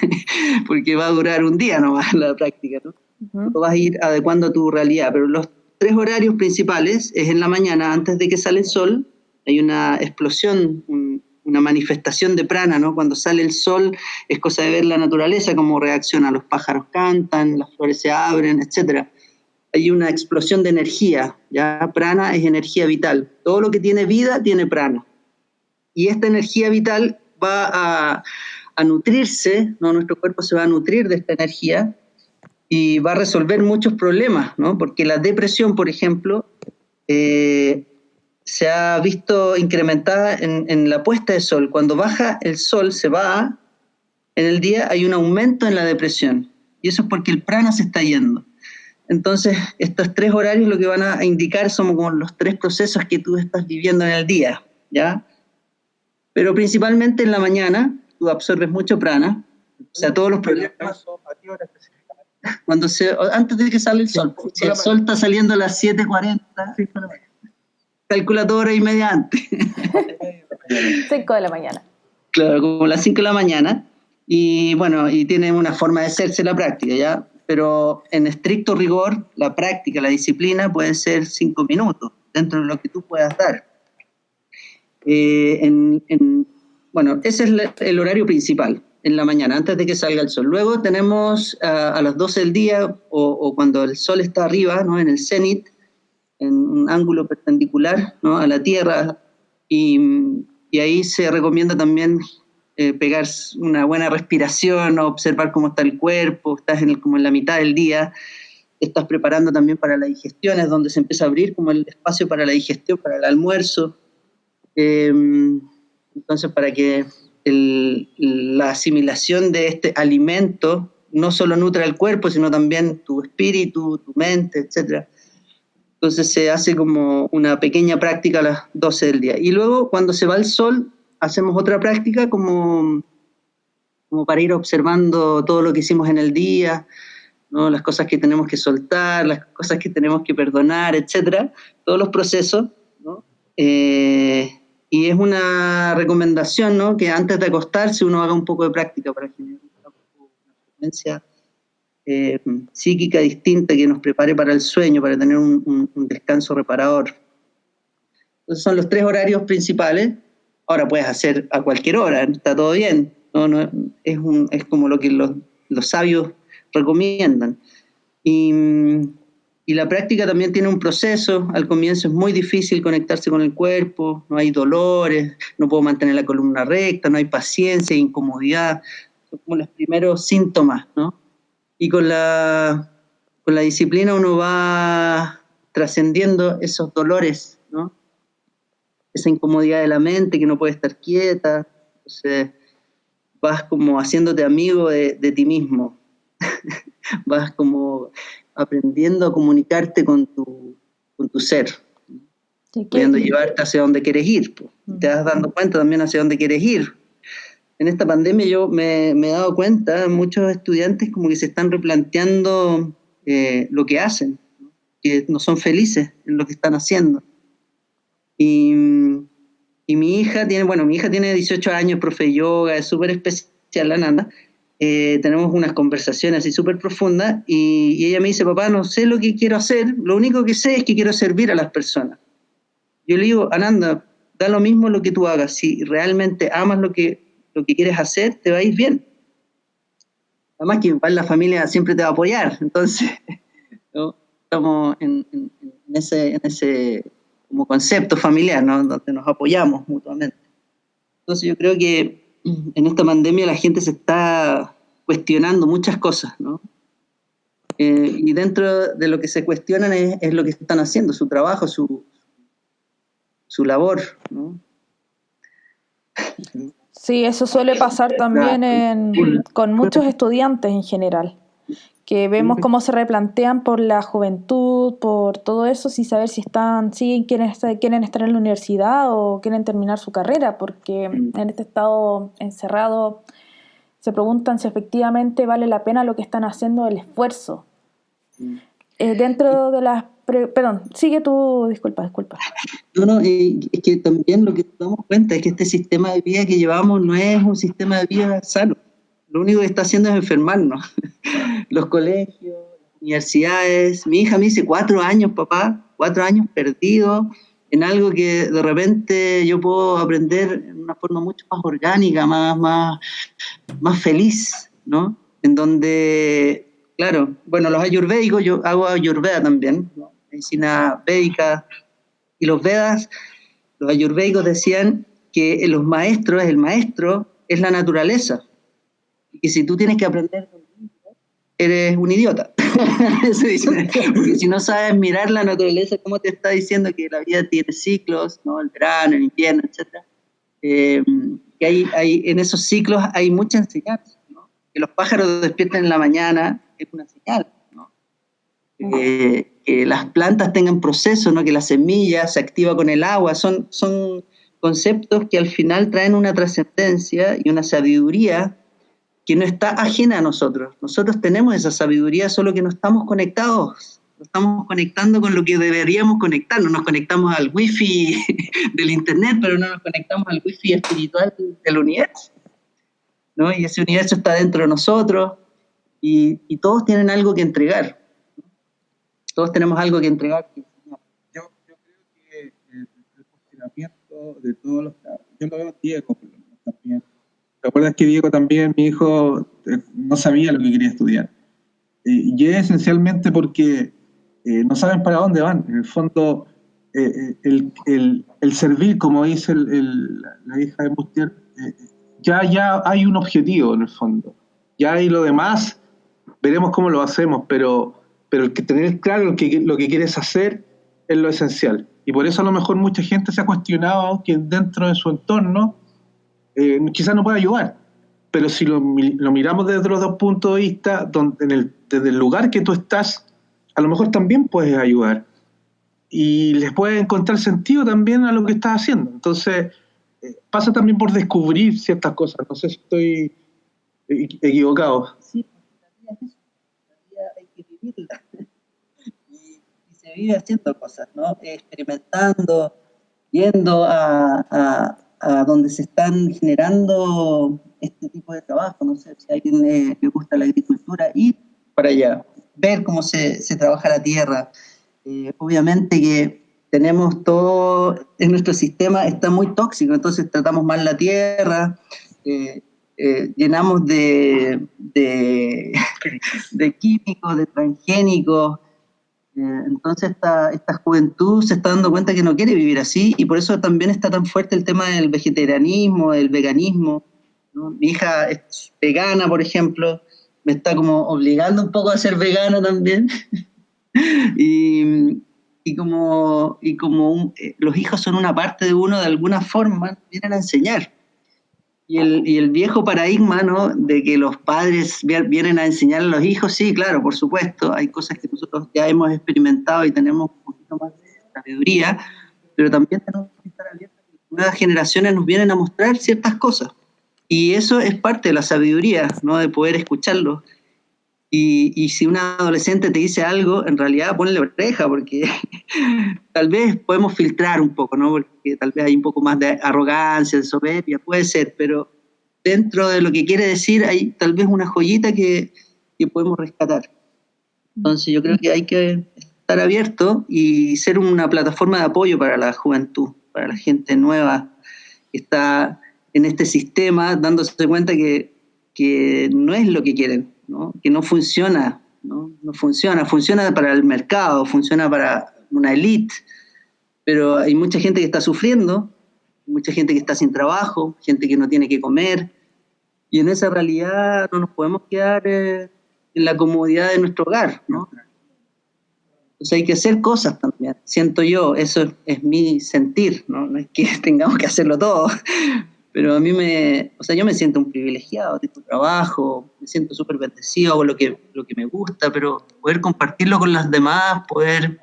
porque va a durar un día nomás la práctica, ¿no? Uh-huh. Vas a ir adecuando a tu realidad, pero los 3 horarios principales es en la mañana, antes de que sale el sol. Hay una explosión, una manifestación de prana, ¿no? Cuando sale el sol es cosa de ver la naturaleza, cómo reacciona, los pájaros cantan, las flores se abren, etc. Hay una explosión de energía, ¿ya? Prana es energía vital. Todo lo que tiene vida tiene prana. Y esta energía vital va a nutrirse, ¿no? Nuestro cuerpo se va a nutrir de esta energía y va a resolver muchos problemas, ¿no? Porque la depresión, por ejemplo, se ha visto incrementada en la puesta de sol. Cuando baja el sol, en el día hay un aumento en la depresión. Y eso es porque el prana se está yendo. Entonces, estos 3 horarios lo que van a indicar son como los 3 procesos que tú estás viviendo en el día, ¿ya? Pero principalmente en la mañana, tú absorbes mucho prana, o sea, todos los problemas. Antes de que sale el sol. Si el sol está saliendo a las 7:40, calcula 2 horas y media antes. 5 de la mañana. Claro, como las 5 de la mañana. Y bueno, y tiene una forma de hacerse la práctica, ¿ya? Pero en estricto rigor, la práctica, la disciplina puede ser 5 minutos, dentro de lo que tú puedas dar. Bueno, ese es el horario principal, en la mañana, antes de que salga el sol. Luego tenemos a las 12 del día, o cuando el sol está arriba, ¿no? En el cenit, en un ángulo perpendicular, ¿no? A la Tierra, y ahí se recomienda también pegar una buena respiración, observar cómo está el cuerpo. Estás como en la mitad del día, estás preparando también para la digestión, es donde se empieza a abrir como el espacio para la digestión, para el almuerzo. Entonces, para que la asimilación de este alimento no solo nutra el cuerpo, sino también tu espíritu, tu mente, etc. Entonces se hace como una pequeña práctica a las 12 del día. Y luego, cuando se va el sol, hacemos otra práctica como para ir observando todo lo que hicimos en el día, ¿no? Las cosas que tenemos que soltar, las cosas que tenemos que perdonar, etc. Todos los procesos, ¿no? Y es una recomendación, ¿no? Que antes de acostarse uno haga un poco de práctica para generar una frecuencia psíquica distinta que nos prepare para el sueño, para tener un descanso reparador. Entonces son los 3 horarios principales. Ahora puedes hacer a cualquier hora, está todo bien, no es como lo que los sabios recomiendan. Y la práctica también tiene un proceso. Al comienzo es muy difícil conectarse con el cuerpo, no hay dolores, no puedo mantener la columna recta, no hay paciencia, incomodidad, son como los primeros síntomas, ¿no? Y con la disciplina uno va trascendiendo esos dolores, ¿no? Esa incomodidad de la mente que no puede estar quieta. Entonces vas como haciéndote amigo de ti mismo. Vas como aprendiendo a comunicarte con tu ser, sí, pudiendo llevarte hacia donde quieres ir. Te vas dando cuenta también hacia dónde quieres ir. En esta pandemia yo me he dado cuenta, muchos estudiantes como que se están replanteando lo que hacen, ¿no? Que no son felices en lo que están haciendo. Y mi hija tiene 18 años, profe de yoga, es súper especial la nana, tenemos unas conversaciones así súper profundas y ella me dice, papá, no sé lo que quiero hacer, lo único que sé es que quiero servir a las personas. Yo le digo, Ananda, da lo mismo lo que tú hagas, si realmente amas lo que quieres hacer, te va a ir bien. Además que la familia siempre te va a apoyar, entonces ¿no? Estamos en ese como concepto familiar, ¿no? Donde nos apoyamos mutuamente. Entonces yo creo que en esta pandemia la gente se está cuestionando muchas cosas, ¿no? Y dentro de lo que se cuestionan es lo que están haciendo, su trabajo, su labor, ¿no? Sí, eso suele pasar también con muchos estudiantes en general, que vemos cómo se replantean por la juventud, por todo eso, sin saber si quieren estar en la universidad o quieren terminar su carrera, porque en este estado encerrado se preguntan si efectivamente vale la pena lo que están haciendo, el esfuerzo. Dentro de las... Perdón, sigue tú, disculpa. No, es que también lo que nos damos cuenta es que este sistema de vida que llevamos no es un sistema de vida sano. Lo único que está haciendo es enfermarnos. Los colegios, las universidades. Mi hija me dice 4 años, papá, 4 años perdidos en algo que de repente yo puedo aprender de una forma mucho más orgánica, más feliz, ¿no? En donde, claro, bueno, los ayurvédicos, yo hago ayurveda también, ¿no? Medicina védica, y los Vedas, los ayurvédicos decían que el maestro es la naturaleza, y que si tú tienes que aprender, eres un idiota. Eso dicen, porque si no sabes mirar la naturaleza, ¿cómo te está diciendo que la vida tiene ciclos, ¿no? El verano, el invierno, etc.? Que hay, en esos ciclos hay mucha enseñanza, ¿no? Que los pájaros despierten en la mañana es una señal, ¿no? Que las plantas tengan proceso, ¿no? Que la semilla se activa con el agua, son conceptos que al final traen una trascendencia y una sabiduría que no está ajena a nosotros. Nosotros tenemos esa sabiduría, solo que no estamos conectados. No estamos conectando con lo que deberíamos conectarnos. Nos conectamos al wifi del internet, pero no nos conectamos al wifi espiritual del universo, ¿no? Y ese universo está dentro de nosotros y todos tienen algo que entregar. Todos tenemos algo que entregar. Yo creo que el cuestionamiento de todos los... Yo lo veo a Diego también. ¿Te acuerdas que Diego también, mi hijo, no sabía lo que quería estudiar? Y es esencialmente porque no saben para dónde van. En el fondo, el servir, como dice la hija de Mustier, ya hay un objetivo en el fondo. Ya hay lo demás, veremos cómo lo hacemos, pero el que tener claro lo que quieres hacer es lo esencial. Y por eso a lo mejor mucha gente se ha cuestionado que dentro de su entorno quizás no pueda ayudar, pero si lo miramos desde los dos puntos de vista, desde el lugar que tú estás, a lo mejor también puedes ayudar y les puedes encontrar sentido también a lo que estás haciendo. Entonces pasa también por descubrir ciertas cosas. No sé si estoy equivocado. Sí, la vida hay que vivirla y se vive haciendo cosas, ¿no? Experimentando, yendo a donde se están generando este tipo de trabajo. No sé si a alguien le gusta la agricultura, ir para allá, ver cómo se trabaja la tierra. Obviamente que tenemos todo, en nuestro sistema está muy tóxico, entonces tratamos mal la tierra, llenamos de químicos, de transgénicos. Entonces esta juventud se está dando cuenta que no quiere vivir así y por eso también está tan fuerte el tema del vegetarianismo, del veganismo, ¿no? Mi hija es vegana, por ejemplo, me está como obligando un poco a ser vegana también. y como los hijos son una parte de uno, de alguna forma vienen a enseñar. Y el viejo paradigma, ¿no? De que los padres vienen a enseñar a los hijos, sí, claro, por supuesto, hay cosas que nosotros ya hemos experimentado y tenemos un poquito más de sabiduría, pero también tenemos que estar abiertos a que nuevas generaciones nos vienen a mostrar ciertas cosas. Y eso es parte de la sabiduría, ¿no? De poder escucharlo. Y si un adolescente te dice algo, en realidad ponle oreja, porque tal vez podemos filtrar un poco, ¿no? Porque tal vez hay un poco más de arrogancia, de soberbia, puede ser, pero dentro de lo que quiere decir hay tal vez una joyita que podemos rescatar. Entonces yo creo que hay que estar abierto y ser una plataforma de apoyo para la juventud, para la gente nueva que está en este sistema, dándose cuenta que no es lo que quieren, ¿no? Que no funciona, ¿no? No funciona para el mercado, funciona para una élite, pero hay mucha gente que está sufriendo, mucha gente que está sin trabajo, gente que no tiene que comer, y en esa realidad no nos podemos quedar en la comodidad de nuestro hogar, ¿no? Entonces hay que hacer cosas también, siento yo, eso es mi sentir, ¿no? No es que tengamos que hacerlo todo, pero a mí yo me siento un privilegiado, tengo trabajo, me siento súper bendecido con lo que me gusta, pero poder compartirlo con las demás, poder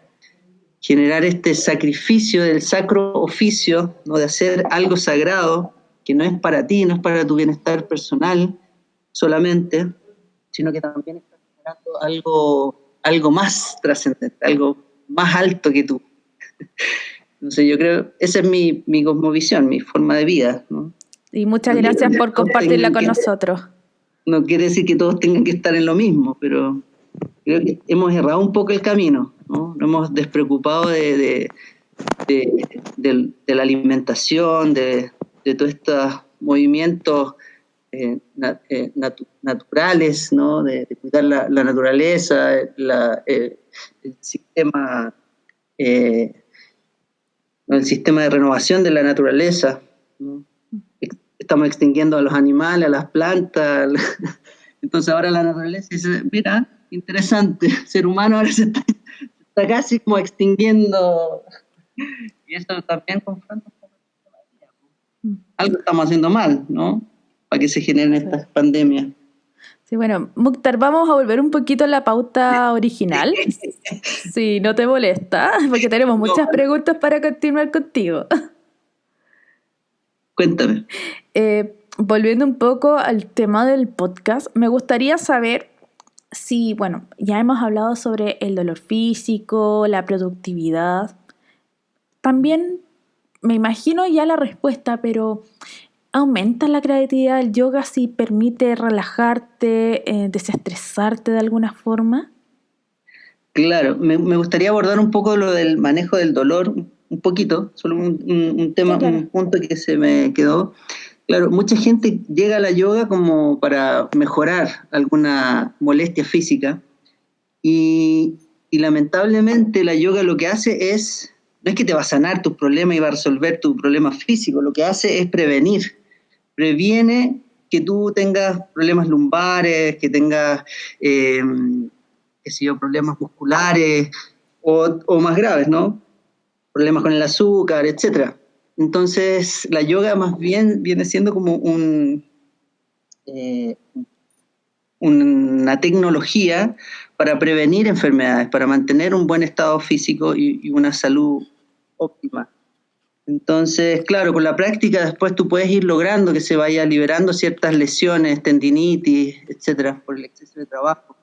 generar este sacrificio del sacro oficio, ¿no? De hacer algo sagrado, que no es para ti, no es para tu bienestar personal solamente, sino que también estás generando algo más trascendente, algo más alto que tú. Entonces yo creo, esa es mi cosmovisión, mi forma de vida, ¿no? Y muchas gracias por compartirla con nosotros. No quiere decir que todos tengan que estar en lo mismo, pero creo que hemos errado un poco el camino, ¿no? Nos hemos despreocupado de la alimentación, de todos estos movimientos naturales, ¿no? De cuidar la naturaleza, el sistema de renovación de la naturaleza, ¿no? Estamos extinguiendo a los animales, a las plantas. Entonces ahora la naturaleza dice, mira, interesante, el ser humano ahora se está casi como extinguiendo. Y eso también confronta con la vida. Algo estamos haciendo mal, ¿no? Para que se generen estas pandemias. Sí, bueno, Mukhtar, vamos a volver un poquito a la pauta original, si no te molesta, porque tenemos muchas preguntas para continuar contigo. Cuéntame. Volviendo un poco al tema del podcast, me gustaría saber si, bueno, ya hemos hablado sobre el dolor físico, la productividad. También me imagino ya la respuesta, pero ¿aumenta la creatividad el yoga si permite relajarte, desestresarte de alguna forma? Claro, me gustaría abordar un poco lo del manejo del dolor, un poquito, solo un tema, sí, claro. Un punto que se me quedó. Claro, mucha gente llega a la yoga como para mejorar alguna molestia física y lamentablemente la yoga lo que hace no es que te va a sanar tus problemas y va a resolver tu problema físico, lo que hace es previene que tú tengas problemas lumbares, que tengas problemas musculares o más graves, ¿no? Problemas con el azúcar, etcétera. Entonces, la yoga más bien viene siendo como una tecnología para prevenir enfermedades, para mantener un buen estado físico y una salud óptima. Entonces, claro, con la práctica después tú puedes ir logrando que se vaya liberando ciertas lesiones, tendinitis, etcétera, por el exceso de trabajo.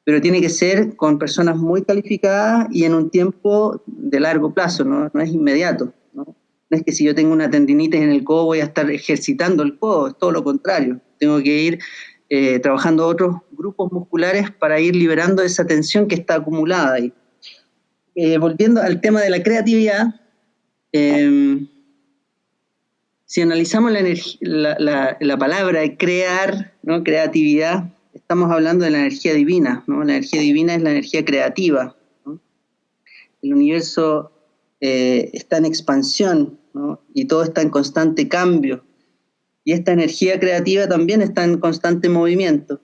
Pero tiene que ser con personas muy calificadas y en un tiempo de largo plazo, no es inmediato, ¿no? No es que si yo tengo una tendinitis en el codo voy a estar ejercitando el codo, es todo lo contrario. Tengo que ir trabajando otros grupos musculares para ir liberando esa tensión que está acumulada ahí. Volviendo al tema de la creatividad, si analizamos la palabra crear, ¿no? Creatividad, estamos hablando de la energía divina, ¿no? La energía divina es la energía creativa, ¿no? El universo está en expansión, ¿no? Y todo está en constante cambio. Y esta energía creativa también está en constante movimiento.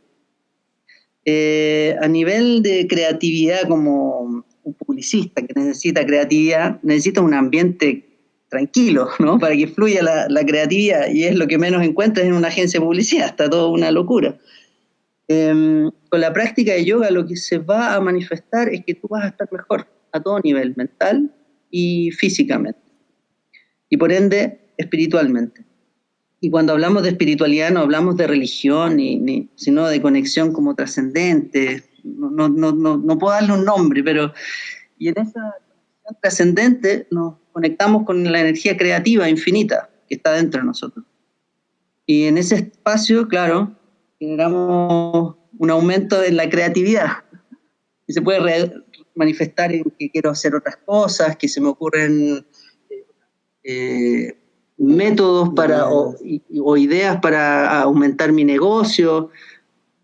A nivel de creatividad, como un publicista que necesita creatividad, necesita un ambiente tranquilo, ¿no? Para que fluya la creatividad, y es lo que menos encuentras en una agencia de publicidad, está todo una locura. Con la práctica de yoga lo que se va a manifestar es que tú vas a estar mejor a todo nivel, mental y físicamente, y por ende espiritualmente. Y cuando hablamos de espiritualidad no hablamos de religión, sino de conexión como trascendente. No puedo darle un nombre, pero y en esa conexión trascendente nos conectamos con la energía creativa infinita que está dentro de nosotros. Y en ese espacio, claro, generamos un aumento en la creatividad. Y se puede manifestar en que quiero hacer otras cosas, que se me ocurren métodos o ideas para aumentar mi negocio,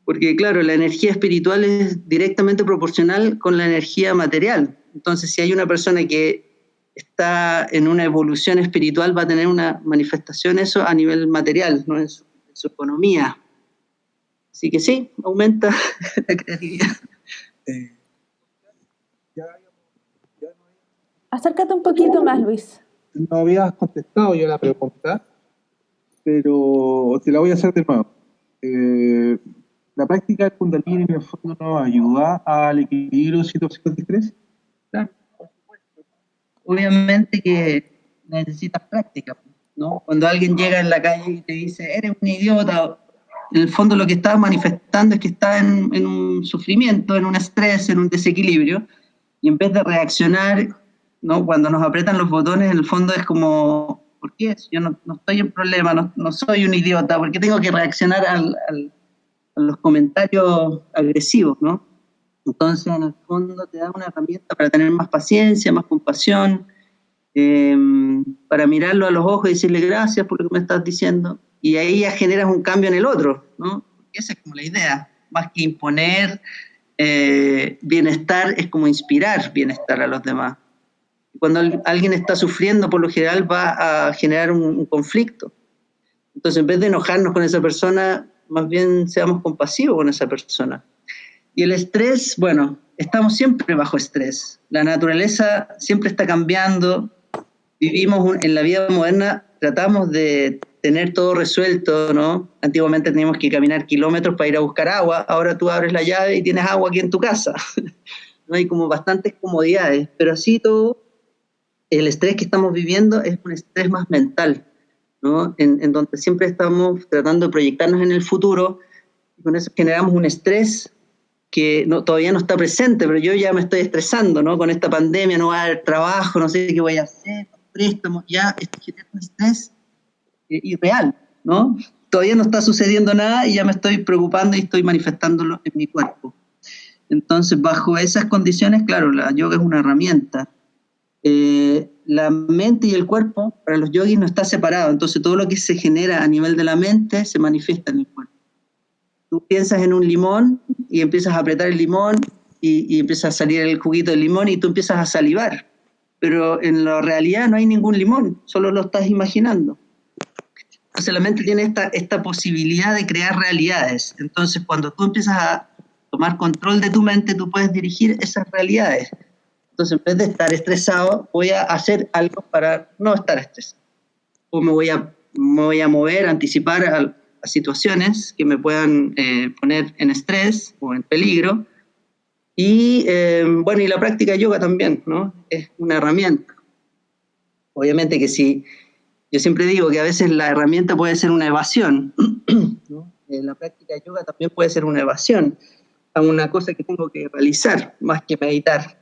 porque claro, la energía espiritual es directamente proporcional con la energía material. Entonces, si hay una persona que está en una evolución espiritual, va a tener una manifestación eso a nivel material, ¿no? En su economía. Así que sí, aumenta la creatividad. Acércate un poquito más, Luis. No habías contestado yo la pregunta, pero te la voy a hacer de nuevo. ¿La práctica del Kundalini en el fondo nos ayuda al equilibrio de situaciones de estrés? Claro, por supuesto. Obviamente que necesitas práctica, ¿no? Cuando alguien llega en la calle y te dice, eres un idiota, en el fondo lo que está manifestando es que está en un sufrimiento, en un estrés, en un desequilibrio, y en vez de reaccionar, ¿no? Cuando nos aprietan los botones, en el fondo es como, ¿por qué? Yo no estoy en problema, no soy un idiota, ¿por qué tengo que reaccionar a los comentarios agresivos, ¿no? Entonces, en el fondo te da una herramienta para tener más paciencia, más compasión, para mirarlo a los ojos y decirle gracias por lo que me estás diciendo, y ahí ya generas un cambio en el otro, ¿no? Esa es como la idea, más que imponer bienestar, es como inspirar bienestar a los demás. Cuando alguien está sufriendo, por lo general va a generar un conflicto. Entonces, en vez de enojarnos con esa persona, más bien seamos compasivos con esa persona. Y el estrés, bueno, estamos siempre bajo estrés. La naturaleza siempre está cambiando. Vivimos en la vida moderna, tratamos de tener todo resuelto, ¿no? Antiguamente teníamos que caminar kilómetros para ir a buscar agua. Ahora tú abres la llave y tienes agua aquí en tu casa. No hay como bastantes comodidades, pero así todo, el estrés que estamos viviendo es un estrés más mental, ¿no? En donde siempre estamos tratando de proyectarnos en el futuro, y con eso generamos un estrés que todavía no está presente, pero yo ya me estoy estresando, ¿no? Con esta pandemia no va a haber trabajo, no sé qué voy a hacer, préstamos, ya esto genera un estrés irreal, ¿no? Todavía no está sucediendo nada y ya me estoy preocupando y estoy manifestándolo en mi cuerpo. Entonces, bajo esas condiciones, claro, la yoga es una herramienta. La mente y el cuerpo para los yogis no está separado, entonces todo lo que se genera a nivel de la mente se manifiesta en el cuerpo. Tú piensas en un limón y empiezas a apretar el limón y empieza a salir el juguito del limón y tú empiezas a salivar, pero en la realidad no hay ningún limón, solo lo estás imaginando. Entonces la mente tiene esta posibilidad de crear realidades. Entonces cuando tú empiezas a tomar control de tu mente, tú puedes dirigir esas realidades. Entonces, en vez de estar estresado, voy a hacer algo para no estar estresado. O me voy a mover, anticipar a situaciones que me puedan poner en estrés o en peligro. Y, bueno, y la práctica de yoga también, ¿no? Es una herramienta. Obviamente que sí, yo siempre digo que a veces la herramienta puede ser una evasión, ¿no? La práctica de yoga también puede ser una evasión a una cosa que tengo que realizar, más que meditar.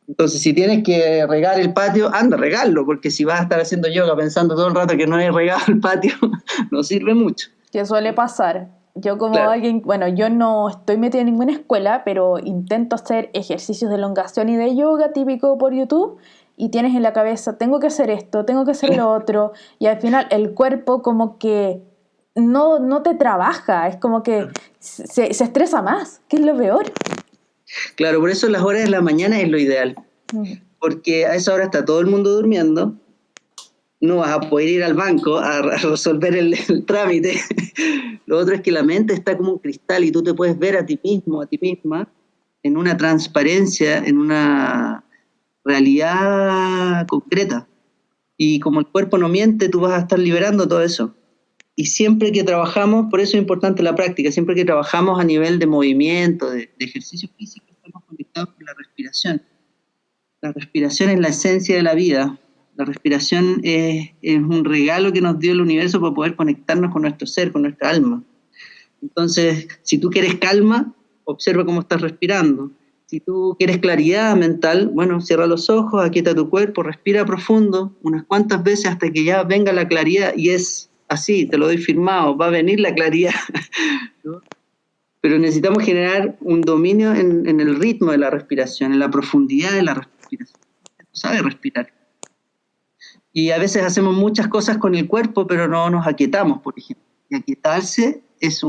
Entonces, si tienes que regar el patio, anda, regalo, porque si vas a estar haciendo yoga pensando todo el rato que no hay regado el patio, no sirve mucho. Que suele pasar. Yo como Claro. alguien, bueno, yo no estoy metida en ninguna escuela, pero intento hacer ejercicios de elongación y de yoga típico por YouTube, y tienes en la cabeza, tengo que hacer esto, tengo que hacer lo otro, y al final el cuerpo como que no te trabaja, es como que se estresa más, que es lo peor. Claro, por eso las horas de la mañana es lo ideal, porque a esa hora está todo el mundo durmiendo, no vas a poder ir al banco a resolver el trámite. Lo otro es que la mente está como un cristal y tú te puedes ver a ti mismo, a ti misma, en una transparencia, en una realidad concreta. Y como el cuerpo no miente, tú vas a estar liberando todo eso. Y siempre que trabajamos, por eso es importante la práctica, siempre que trabajamos a nivel de movimiento, de ejercicio físico, estamos conectados con la respiración. La respiración es la esencia de la vida. La respiración es un regalo que nos dio el universo para poder conectarnos con nuestro ser, con nuestra alma. Entonces, si tú quieres calma, observa cómo estás respirando. Si tú quieres claridad mental, bueno, cierra los ojos, aquieta tu cuerpo, respira profundo unas cuantas veces hasta que ya venga la claridad y es así, te lo doy firmado, va a venir la claridad, ¿no? Pero necesitamos generar un dominio en el ritmo de la respiración, en la profundidad de la respiración. Sabe respirar. Y a veces hacemos muchas cosas con el cuerpo, pero no nos aquietamos, por ejemplo. Y aquietarse es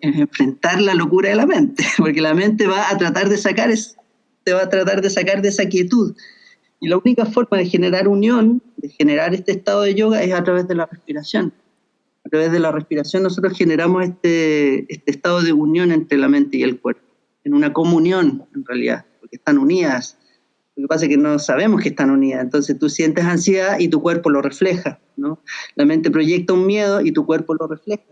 enfrentar la locura de la mente, porque la mente va a tratar de te va a tratar de sacar de esa quietud. Y la única forma de generar unión, de generar este estado de yoga, es a través de la respiración. A través de la respiración nosotros generamos este estado de unión entre la mente y el cuerpo, en una comunión, en realidad, porque están unidas. Lo que pasa es que no sabemos que están unidas, entonces tú sientes ansiedad y tu cuerpo lo refleja, ¿no? La mente proyecta un miedo y tu cuerpo lo refleja.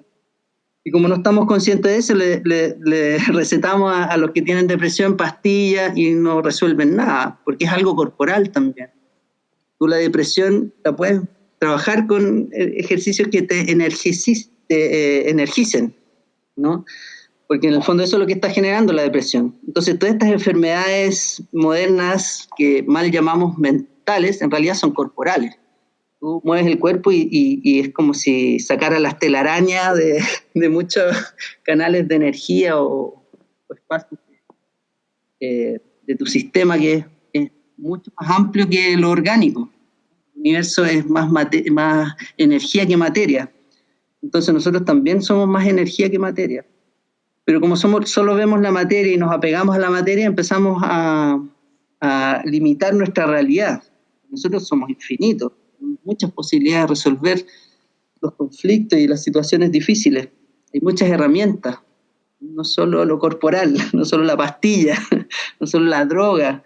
Y como no estamos conscientes de eso, le recetamos a los que tienen depresión pastillas y no resuelven nada, porque es algo corporal también. Tú la depresión la puedes trabajar con ejercicios que te energicen, ¿no? Porque en el fondo eso es lo que está generando la depresión. Entonces todas estas enfermedades modernas que mal llamamos mentales, en realidad son corporales. Tú mueves el cuerpo y es como si sacaras las telarañas de muchos canales de energía o espacios de tu sistema, que es mucho más amplio que lo orgánico. El universo es más energía que materia. Entonces nosotros también somos más energía que materia. Pero como solo vemos la materia y nos apegamos a la materia, empezamos a limitar nuestra realidad. Nosotros somos infinitos, muchas posibilidades de resolver los conflictos y las situaciones difíciles. Hay muchas herramientas, no solo lo corporal, no solo la pastilla, no solo la droga.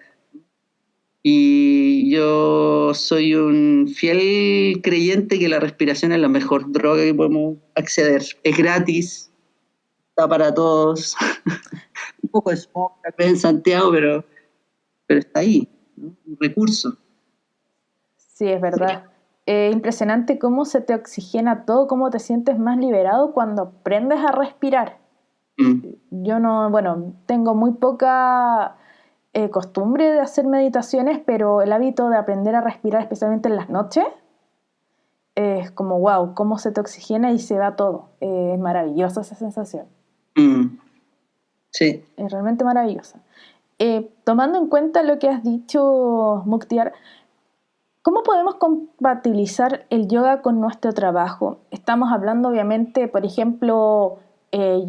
Y yo soy un fiel creyente que la respiración es la mejor droga que podemos acceder. Es gratis, está para todos. Un poco de smog acá en Santiago, pero está ahí, ¿no? Un recurso. Sí, es verdad. Impresionante cómo se te oxigena todo, cómo te sientes más liberado cuando aprendes a respirar. Yo tengo muy poca costumbre de hacer meditaciones, pero el hábito de aprender a respirar, especialmente en las noches, es como wow, cómo se te oxigena y se va todo. Es maravillosa esa sensación. Sí. Es realmente maravillosa. Tomando en cuenta lo que has dicho, Mukhtar, ¿cómo podemos compatibilizar el yoga con nuestro trabajo? Estamos hablando, obviamente, por ejemplo,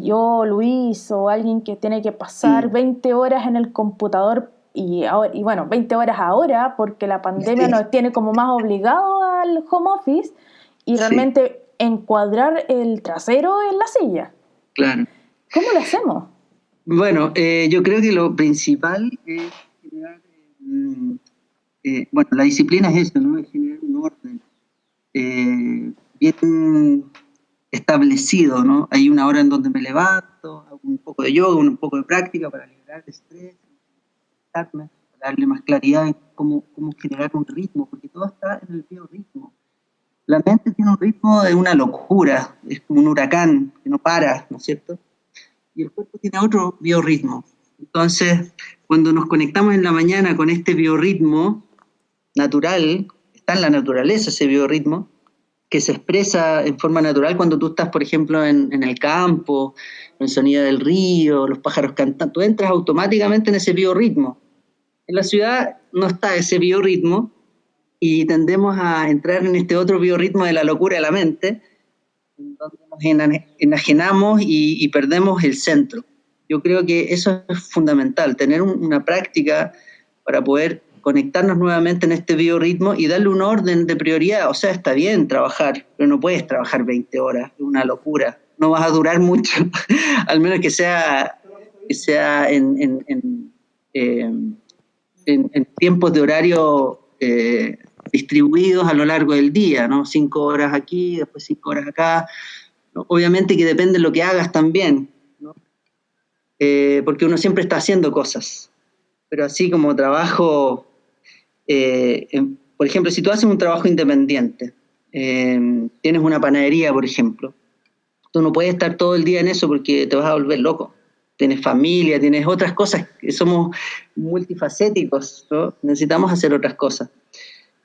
yo, Luis, o alguien que tiene que pasar 20 horas en el computador y 20 horas ahora, porque la pandemia nos tiene como más obligados al home office y realmente encuadrar el trasero en la silla. Claro. ¿Cómo lo hacemos? Bueno, yo creo que lo principal es generar... la disciplina es eso, ¿no? Es generar un orden bien establecido, ¿no? Hay una hora en donde me levanto, hago un poco de yoga, un poco de práctica para liberar el estrés, para darle más claridad en cómo generar un ritmo, porque todo está en el biorritmo. La mente tiene un ritmo de una locura, es como un huracán que no para, ¿no es cierto? Y el cuerpo tiene otro biorritmo. Entonces, cuando nos conectamos en la mañana con este biorritmo natural, está en la naturaleza ese biorritmo, que se expresa en forma natural cuando tú estás, por ejemplo, en el campo, el sonido del río, los pájaros cantando, tú entras automáticamente en ese biorritmo. En la ciudad no está ese biorritmo y tendemos a entrar en este otro biorritmo de la locura de la mente, donde nos enajenamos y perdemos el centro. Yo creo que eso es fundamental, tener una práctica para poder conectarnos nuevamente en este biorritmo y darle un orden de prioridad. O sea, está bien trabajar, pero no puedes trabajar 20 horas, es una locura. No vas a durar mucho, al menos que sea en tiempos de horario distribuidos a lo largo del día, ¿no? 5 horas aquí, después 5 horas acá. ¿No? Obviamente que depende de lo que hagas también, ¿no? Porque uno siempre está haciendo cosas. Pero así como trabajo... por ejemplo, si tú haces un trabajo independiente, tienes una panadería, por ejemplo, tú no puedes estar todo el día en eso porque te vas a volver loco. Tienes familia, tienes otras cosas, somos multifacéticos, ¿no? Necesitamos hacer otras cosas.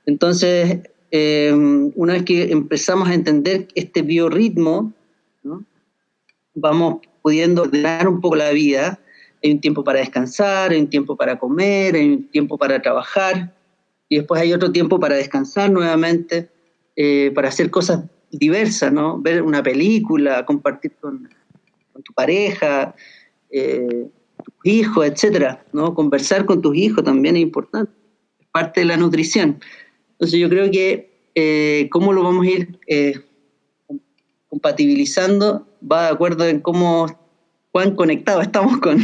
Entonces, una vez que empezamos a entender este biorritmo, ¿no? Vamos pudiendo ordenar un poco la vida. Hay un tiempo para descansar, hay un tiempo para comer, hay un tiempo para trabajar, y después hay otro tiempo para descansar nuevamente, para hacer cosas diversas, ¿no? Ver una película, compartir con tu pareja, tus hijos, etcétera, ¿no? Conversar con tus hijos también es importante, es parte de la nutrición. Entonces yo creo que cómo lo vamos a ir compatibilizando va de acuerdo en cuán conectados estamos con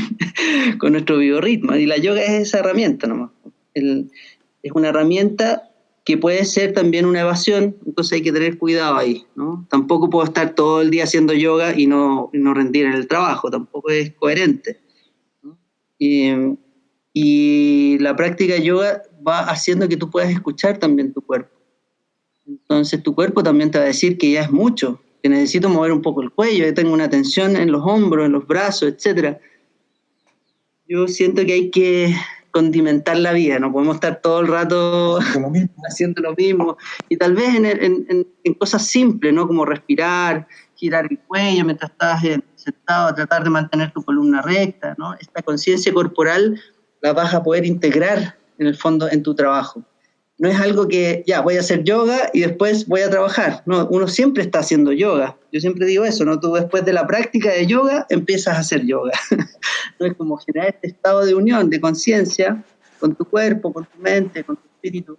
nuestro biorritmo. Y la yoga es esa herramienta nomás. Es una herramienta que puede ser también una evasión, entonces hay que tener cuidado ahí, ¿no? Tampoco puedo estar todo el día haciendo yoga y no rendir en el trabajo, tampoco es coherente, ¿no? Y la práctica de yoga va haciendo que tú puedas escuchar también tu cuerpo. Entonces tu cuerpo también te va a decir que ya es mucho, que necesito mover un poco el cuello, que tengo una tensión en los hombros, en los brazos, etc. Yo siento que hay que condimentar la vida, no podemos estar todo el rato haciendo lo mismo. Y tal vez en cosas simples, ¿no? Como respirar, girar el cuello mientras estás sentado, tratar de mantener tu columna recta, ¿no? Esta conciencia corporal la vas a poder integrar en el fondo en tu trabajo. No es algo que, ya, voy a hacer yoga y después voy a trabajar. No, uno siempre está haciendo yoga. Yo siempre digo eso, ¿no? Tú después de la práctica de yoga empiezas a hacer yoga. No es como generar este estado de unión, de conciencia, con tu cuerpo, con tu mente, con tu espíritu,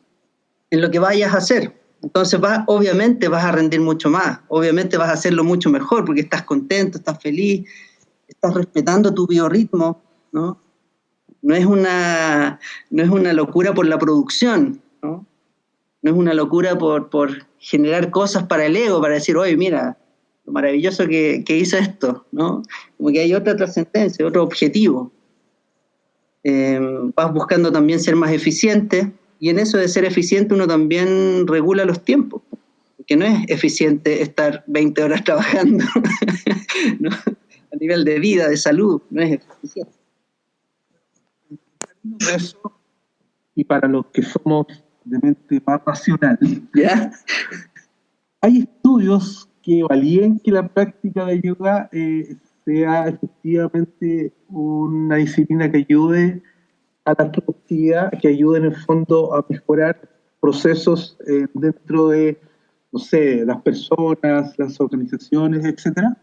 en lo que vayas a hacer. Entonces obviamente vas a rendir mucho más, obviamente vas a hacerlo mucho mejor, porque estás contento, estás feliz, estás respetando tu biorritmo, ¿no? No es una locura por la producción, ¿no? No es una locura por generar cosas para el ego, para decir, oye, mira, lo maravilloso que hizo esto, ¿no? Como que hay otra trascendencia, otro objetivo. Vas buscando también ser más eficiente, y en eso de ser eficiente uno también regula los tiempos, porque no es eficiente estar 20 horas trabajando, ¿no? A nivel de vida, de salud, no es eficiente. Eso, y para los que somos de mente más racional, ¿Ya? hay estudios que validen que la práctica de yoga sea efectivamente una disciplina que ayude a la productividad, que ayude en el fondo a mejorar procesos dentro de, no sé, las personas, las organizaciones, etcétera.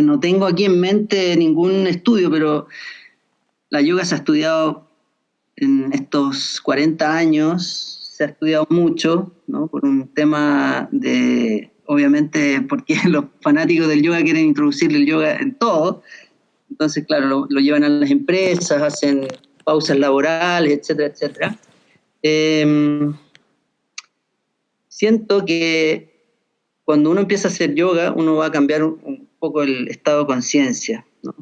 No tengo aquí en mente ningún estudio, pero la yoga se ha estudiado en estos 40 años, se ha estudiado mucho, ¿no? Por un tema de, obviamente, porque los fanáticos del yoga quieren introducir el yoga en todo. Entonces, claro, lo llevan a las empresas, hacen pausas laborales, etcétera, etcétera. Siento que cuando uno empieza a hacer yoga, uno va a cambiar un poco el estado de conciencia, ¿no?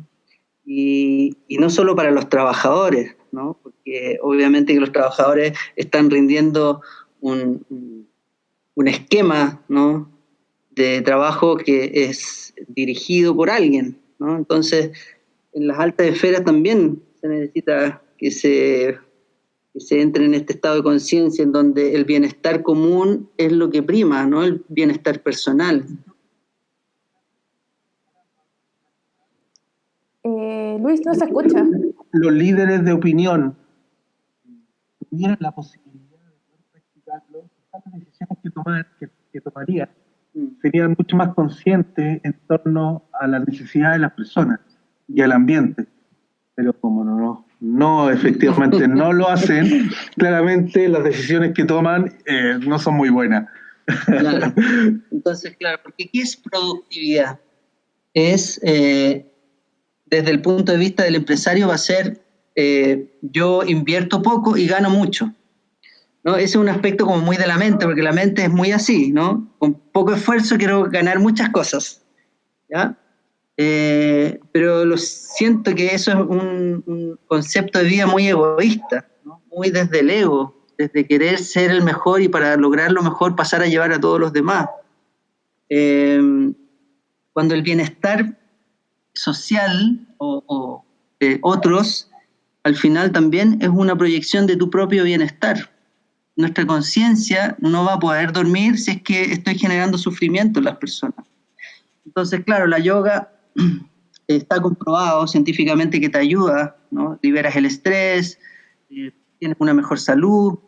Y no solo para los trabajadores, ¿no? Porque obviamente que los trabajadores están rindiendo un esquema, ¿no? De trabajo que es dirigido por alguien, ¿no? Entonces, en las altas esferas también se necesita que se entre en este estado de conciencia en donde el bienestar común es lo que prima, no el bienestar personal. Luis, no se escucha. Los líderes de opinión tuvieran la posibilidad de poder practicarlo, las decisiones que tomarían serían mucho más conscientes en torno a las necesidades de las personas y al ambiente. Pero como no efectivamente no lo hacen, claramente las decisiones que toman no son muy buenas. Claro. Entonces, claro, porque ¿qué es productividad? Es, desde el punto de vista del empresario, va a ser yo invierto poco y gano mucho, ¿no? Ese es un aspecto como muy de la mente, porque la mente es muy así, ¿no? Con poco esfuerzo quiero ganar muchas cosas, ¿ya? Pero siento que eso es un concepto de vida muy egoísta, ¿no? Muy desde el ego, desde querer ser el mejor y para lograr lo mejor pasar a llevar a todos los demás. Cuando el bienestar social o de otros, al final también es una proyección de tu propio bienestar, nuestra conciencia no va a poder dormir si es que estoy generando sufrimiento en las personas. Entonces, claro, la yoga está comprobado científicamente que te ayuda, ¿no? Liberas el estrés, tienes una mejor salud,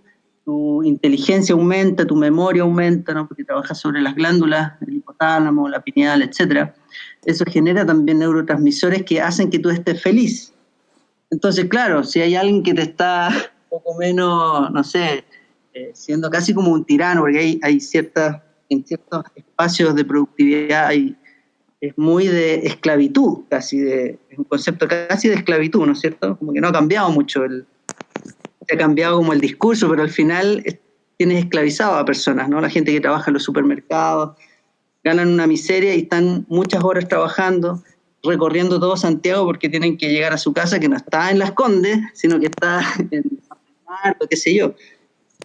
tu inteligencia aumenta, tu memoria aumenta, ¿no? Porque trabajas sobre las glándulas, el hipotálamo, la pineal, etc. Eso genera también neurotransmisores que hacen que tú estés feliz. Entonces, claro, si hay alguien que te está un poco menos, no sé, siendo casi como un tirano, porque hay en ciertos espacios de productividad es muy de esclavitud, es un concepto casi de esclavitud, ¿no es cierto? Como que no ha cambiado mucho, ha cambiado como el discurso, pero al final tienes esclavizado a personas, ¿no? La gente que trabaja en los supermercados, ganan una miseria y están muchas horas trabajando, recorriendo todo Santiago porque tienen que llegar a su casa que no está en Las Condes, sino que está en San Bernardo, qué sé yo.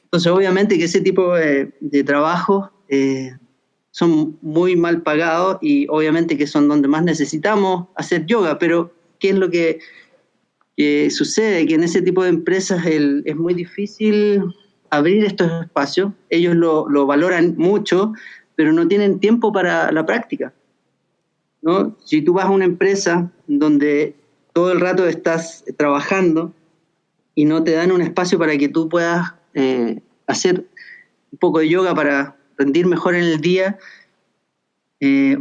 Entonces, obviamente que ese tipo de trabajos son muy mal pagados y obviamente que son donde más necesitamos hacer yoga, pero ¿qué es lo que sucede? Que en ese tipo de empresas es muy difícil abrir estos espacios, ellos lo valoran mucho, pero no tienen tiempo para la práctica, ¿no? Si tú vas a una empresa donde todo el rato estás trabajando y no te dan un espacio para que tú puedas hacer un poco de yoga para rendir mejor en el día,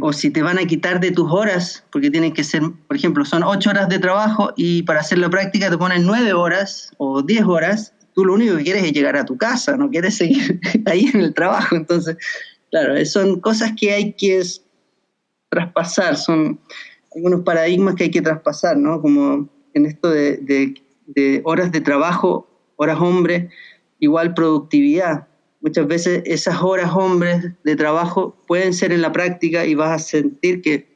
o si te van a quitar de tus horas, porque tienen que ser, por ejemplo, son 8 horas de trabajo y para hacer la práctica te ponen 9 horas o 10 horas, tú lo único que quieres es llegar a tu casa, no quieres seguir ahí en el trabajo. Entonces, claro, son cosas que hay que traspasar, son algunos paradigmas que hay que traspasar, ¿no? Como en esto de horas de trabajo, horas hombres, igual productividad. Muchas veces esas horas hombres de trabajo pueden ser en la práctica y vas a sentir que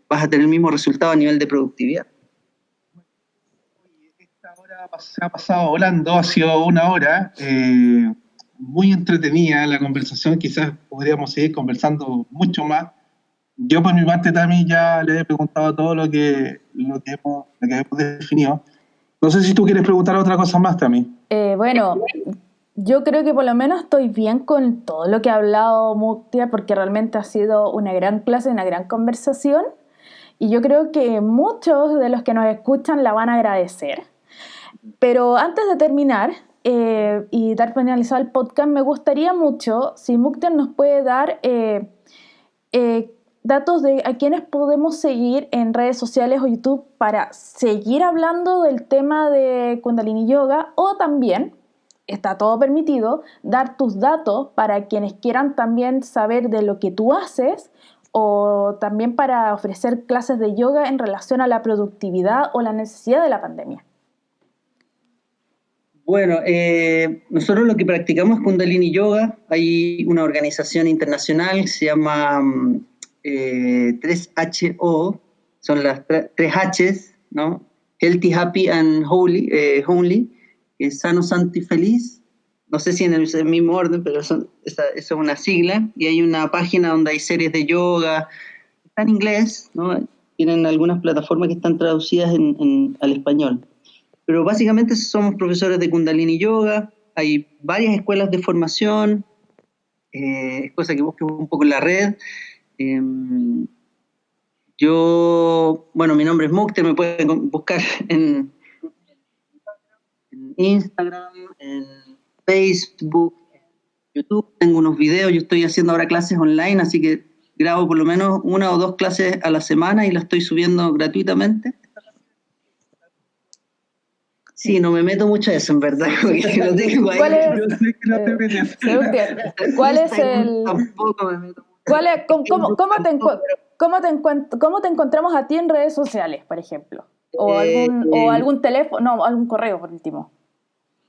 vas a tener el mismo resultado a nivel de productividad. Esta hora se ha pasado volando, ha sido una hora muy entretenida la conversación, quizás podríamos seguir conversando mucho más. Yo por mi parte también ya le he preguntado todo lo que hemos definido. No sé si tú quieres preguntar otra cosa más también. Bueno, yo creo que por lo menos estoy bien con todo lo que ha hablado Muktia, porque realmente ha sido una gran clase, una gran conversación, y yo creo que muchos de los que nos escuchan la van a agradecer. Pero antes de terminar y dar finalizado el podcast, me gustaría mucho si Muktia nos puede dar datos de a quienes podemos seguir en redes sociales o YouTube para seguir hablando del tema de Kundalini Yoga, o también, está todo permitido, dar tus datos para quienes quieran también saber de lo que tú haces, o también para ofrecer clases de yoga en relación a la productividad o la necesidad de la pandemia. Bueno, nosotros lo que practicamos es Kundalini Yoga. Hay una organización internacional que se llama 3HO, son las 3 H's, ¿no? Healthy, Happy and Holy, que es sano, santo y feliz. No sé si en el mismo orden, pero esa es una sigla. Y hay una página donde hay series de yoga, está en inglés, ¿no? Tienen algunas plataformas que están traducidas al español. Pero básicamente somos profesores de Kundalini Yoga, hay varias escuelas de formación, es cosa que busques un poco en la red. Mi nombre es Muktia, me pueden buscar en Instagram, en Facebook, en YouTube. Tengo unos videos, yo estoy haciendo ahora clases online, así que grabo por lo menos 1 o 2 clases a la semana y las estoy subiendo gratuitamente. Sí, no me meto mucho a eso, en verdad. No tengo ahí. ¿Cómo te encontramos a ti en redes sociales, por ejemplo? O algún teléfono, no, algún correo por último.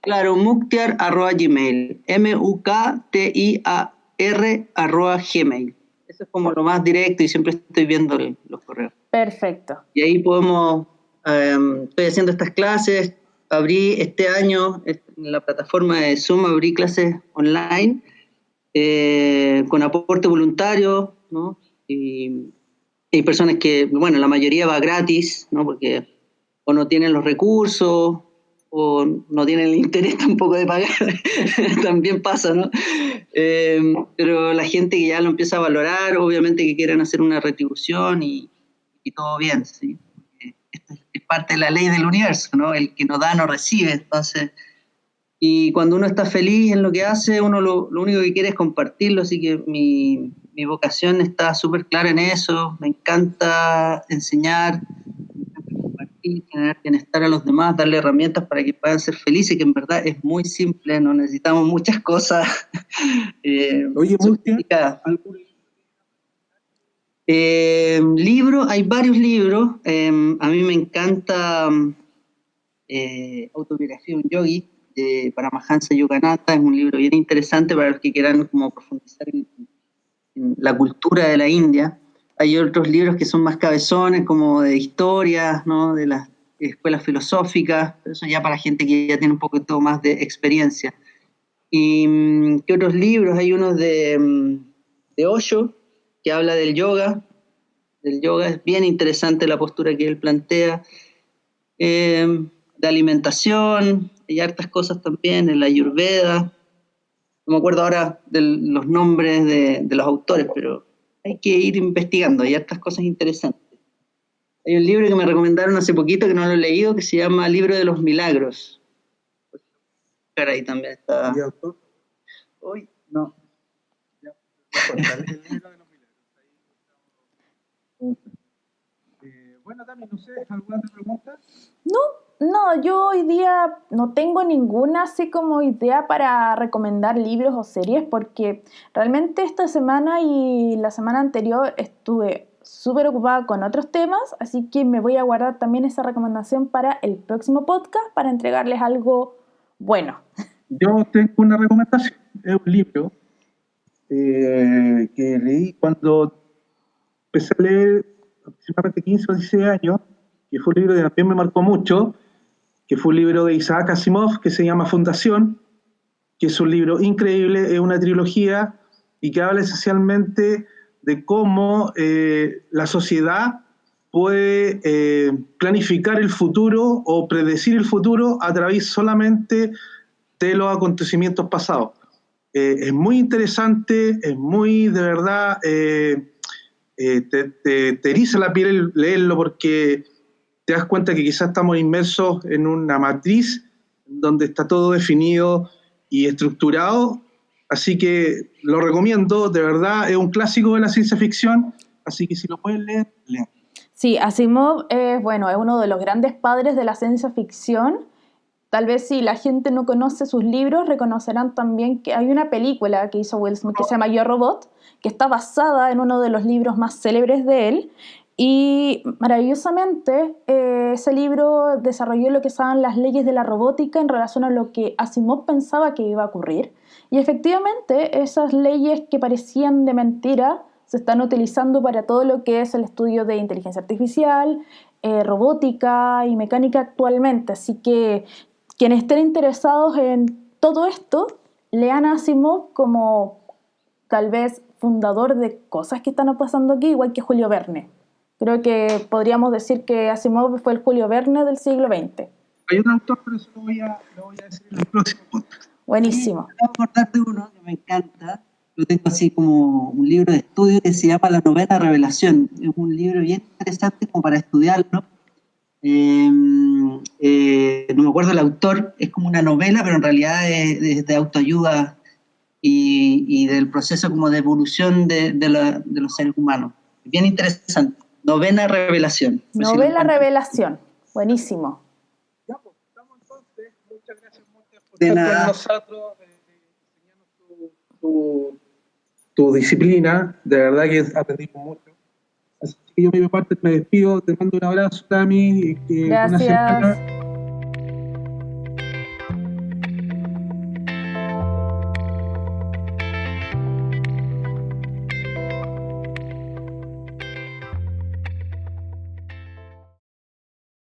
Claro, muktiar@gmail. muktiar@gmail. Eso es como lo más directo y siempre estoy viendo los correos. Perfecto. Y ahí estoy haciendo estas clases. Abrí este año en la plataforma de Zoom, abrí clases online con aporte voluntario, ¿no? Y hay personas que, bueno, la mayoría va gratis, ¿no? Porque o no tienen los recursos o no tienen el interés tampoco de pagar, también pasa, ¿no? Pero la gente que ya lo empieza a valorar, obviamente que quieren hacer una retribución y todo bien, ¿sí? Esto es parte de la ley del universo, ¿no? El que no da no recibe, entonces, y cuando uno está feliz en lo que hace, uno lo único que quiere es compartirlo, así que mi vocación está súper clara en eso, me encanta enseñar, compartir, generar bienestar a los demás, darle herramientas para que puedan ser felices, que en verdad es muy simple, no necesitamos muchas cosas. Oye, sofisticadas. Libros, hay varios libros. A mí me encanta Autobiografía de un Yogi, de Paramahansa Yogananda. Es un libro bien interesante para los que quieran como profundizar en la cultura de la India. Hay otros libros que son más cabezones, como de historias, ¿no? De las escuelas filosóficas, pero eso ya para gente que ya tiene un poquito más de experiencia. ¿Y qué otros libros? Hay unos de Osho, que habla del yoga. Es bien interesante la postura que él plantea. De alimentación, hay hartas cosas también, en la Ayurveda. No me acuerdo ahora de los nombres de los autores, pero hay que ir investigando, hay hartas cosas interesantes. Hay un libro que me recomendaron hace poquito, que no lo he leído, que se llama Libro de los Milagros. Ahí también está. ¿Y autor? Uy, no. Bueno, Tami, no sé, ¿alguna otra pregunta? No, yo hoy día no tengo ninguna así como idea para recomendar libros o series, porque realmente esta semana y la semana anterior estuve súper ocupada con otros temas, así que me voy a guardar también esa recomendación para el próximo podcast para entregarles algo bueno. Yo tengo una recomendación, es un libro que leí cuando empecé a leer aproximadamente 15 o 16 años, que fue un libro que también me marcó mucho, que fue un libro de Isaac Asimov, que se llama Fundación, que es un libro increíble, es una trilogía, y que habla esencialmente de cómo la sociedad puede planificar el futuro o predecir el futuro a través solamente de los acontecimientos pasados. Es muy interesante, es muy, de verdad, te eriza la piel leerlo, porque te das cuenta que quizás estamos inmersos en una matriz donde está todo definido y estructurado, así que lo recomiendo, de verdad, es un clásico de la ciencia ficción, así que si lo pueden leer, lean. Sí, Asimov es uno de los grandes padres de la ciencia ficción. Tal vez si la gente no conoce sus libros, reconocerán también que hay una película que hizo Will Smith que se llama Yo Robot, que está basada en uno de los libros más célebres de él. Y maravillosamente ese libro desarrolló lo que son las leyes de la robótica en relación a lo que Asimov pensaba que iba a ocurrir. Y efectivamente esas leyes que parecían de mentira se están utilizando para todo lo que es el estudio de inteligencia artificial, robótica y mecánica actualmente. Así que quienes estén interesados en todo esto, lean a Asimov como tal vez fundador de cosas que están pasando aquí, igual que Julio Verne. Creo que podríamos decir que Asimov fue el Julio Verne del siglo XX. Hay otro autor, pero eso lo voy a decir en el próximo podcast. Buenísimo. Sí, voy a acordarte uno que me encanta. Lo tengo así como un libro de estudio que se llama La Novena Revelación. Es un libro bien interesante como para estudiarlo. No me acuerdo el autor, es como una novela, pero en realidad es de autoayuda y del proceso como de evolución de los seres humanos. Bien interesante. Novena Revelación. Novela Revelación. Buenísimo. Ya, pues, estamos entonces. Muchas gracias, Montes, por De estar nada. con nosotros, enseñarnos tu disciplina. De verdad que aprendimos mucho. Así que yo, por mi parte, me despido. Te mando un abrazo, Tami. Buena semana. Gracias.